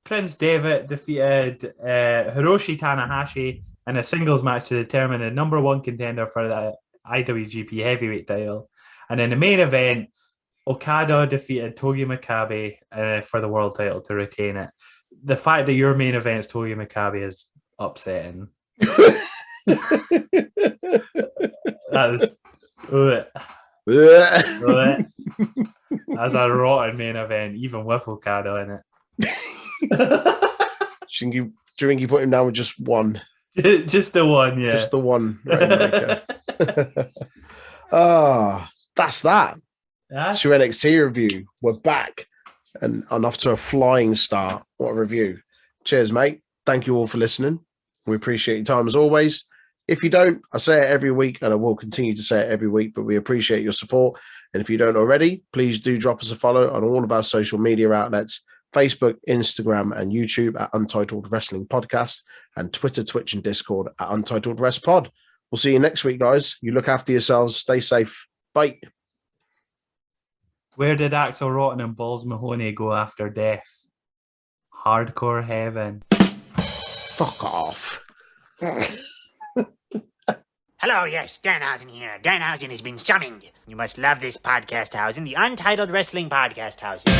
Prince Devitt defeated Hiroshi Tanahashi in a singles match to determine the number one contender for the IWGP Heavyweight title. And in the main event, Okada defeated Togi Makabe for the world title to retain it. The fact that your main event is Togi Makabe is upsetting. That is... That's a rotten main event, even with Okada in it. Do you think you put him down with just one? Just the one, yeah. Just the one Rainmaker. That's that. That's your NXT review. We're back and off to a flying start. What a review. Cheers, mate. Thank you all for listening. We appreciate your time as always. If you don't, I say it every week and I will continue to say it every week, but we appreciate your support. And if you don't already, please do drop us a follow on all of our social media outlets, Facebook, Instagram, and YouTube at Untitled Wrestling Podcast, and Twitter, Twitch, and Discord at Untitled Rest Pod. We'll see you next week, guys. You look after yourselves. Stay safe. Bye. Where did Axel Rotten and Balls Mahoney go after death? Hardcore heaven. Fuck off. Hello, yes, Danhausen here. Danhausen has been summoned. You must love this podcast housing, the Untitled Wrestling Podcast housing.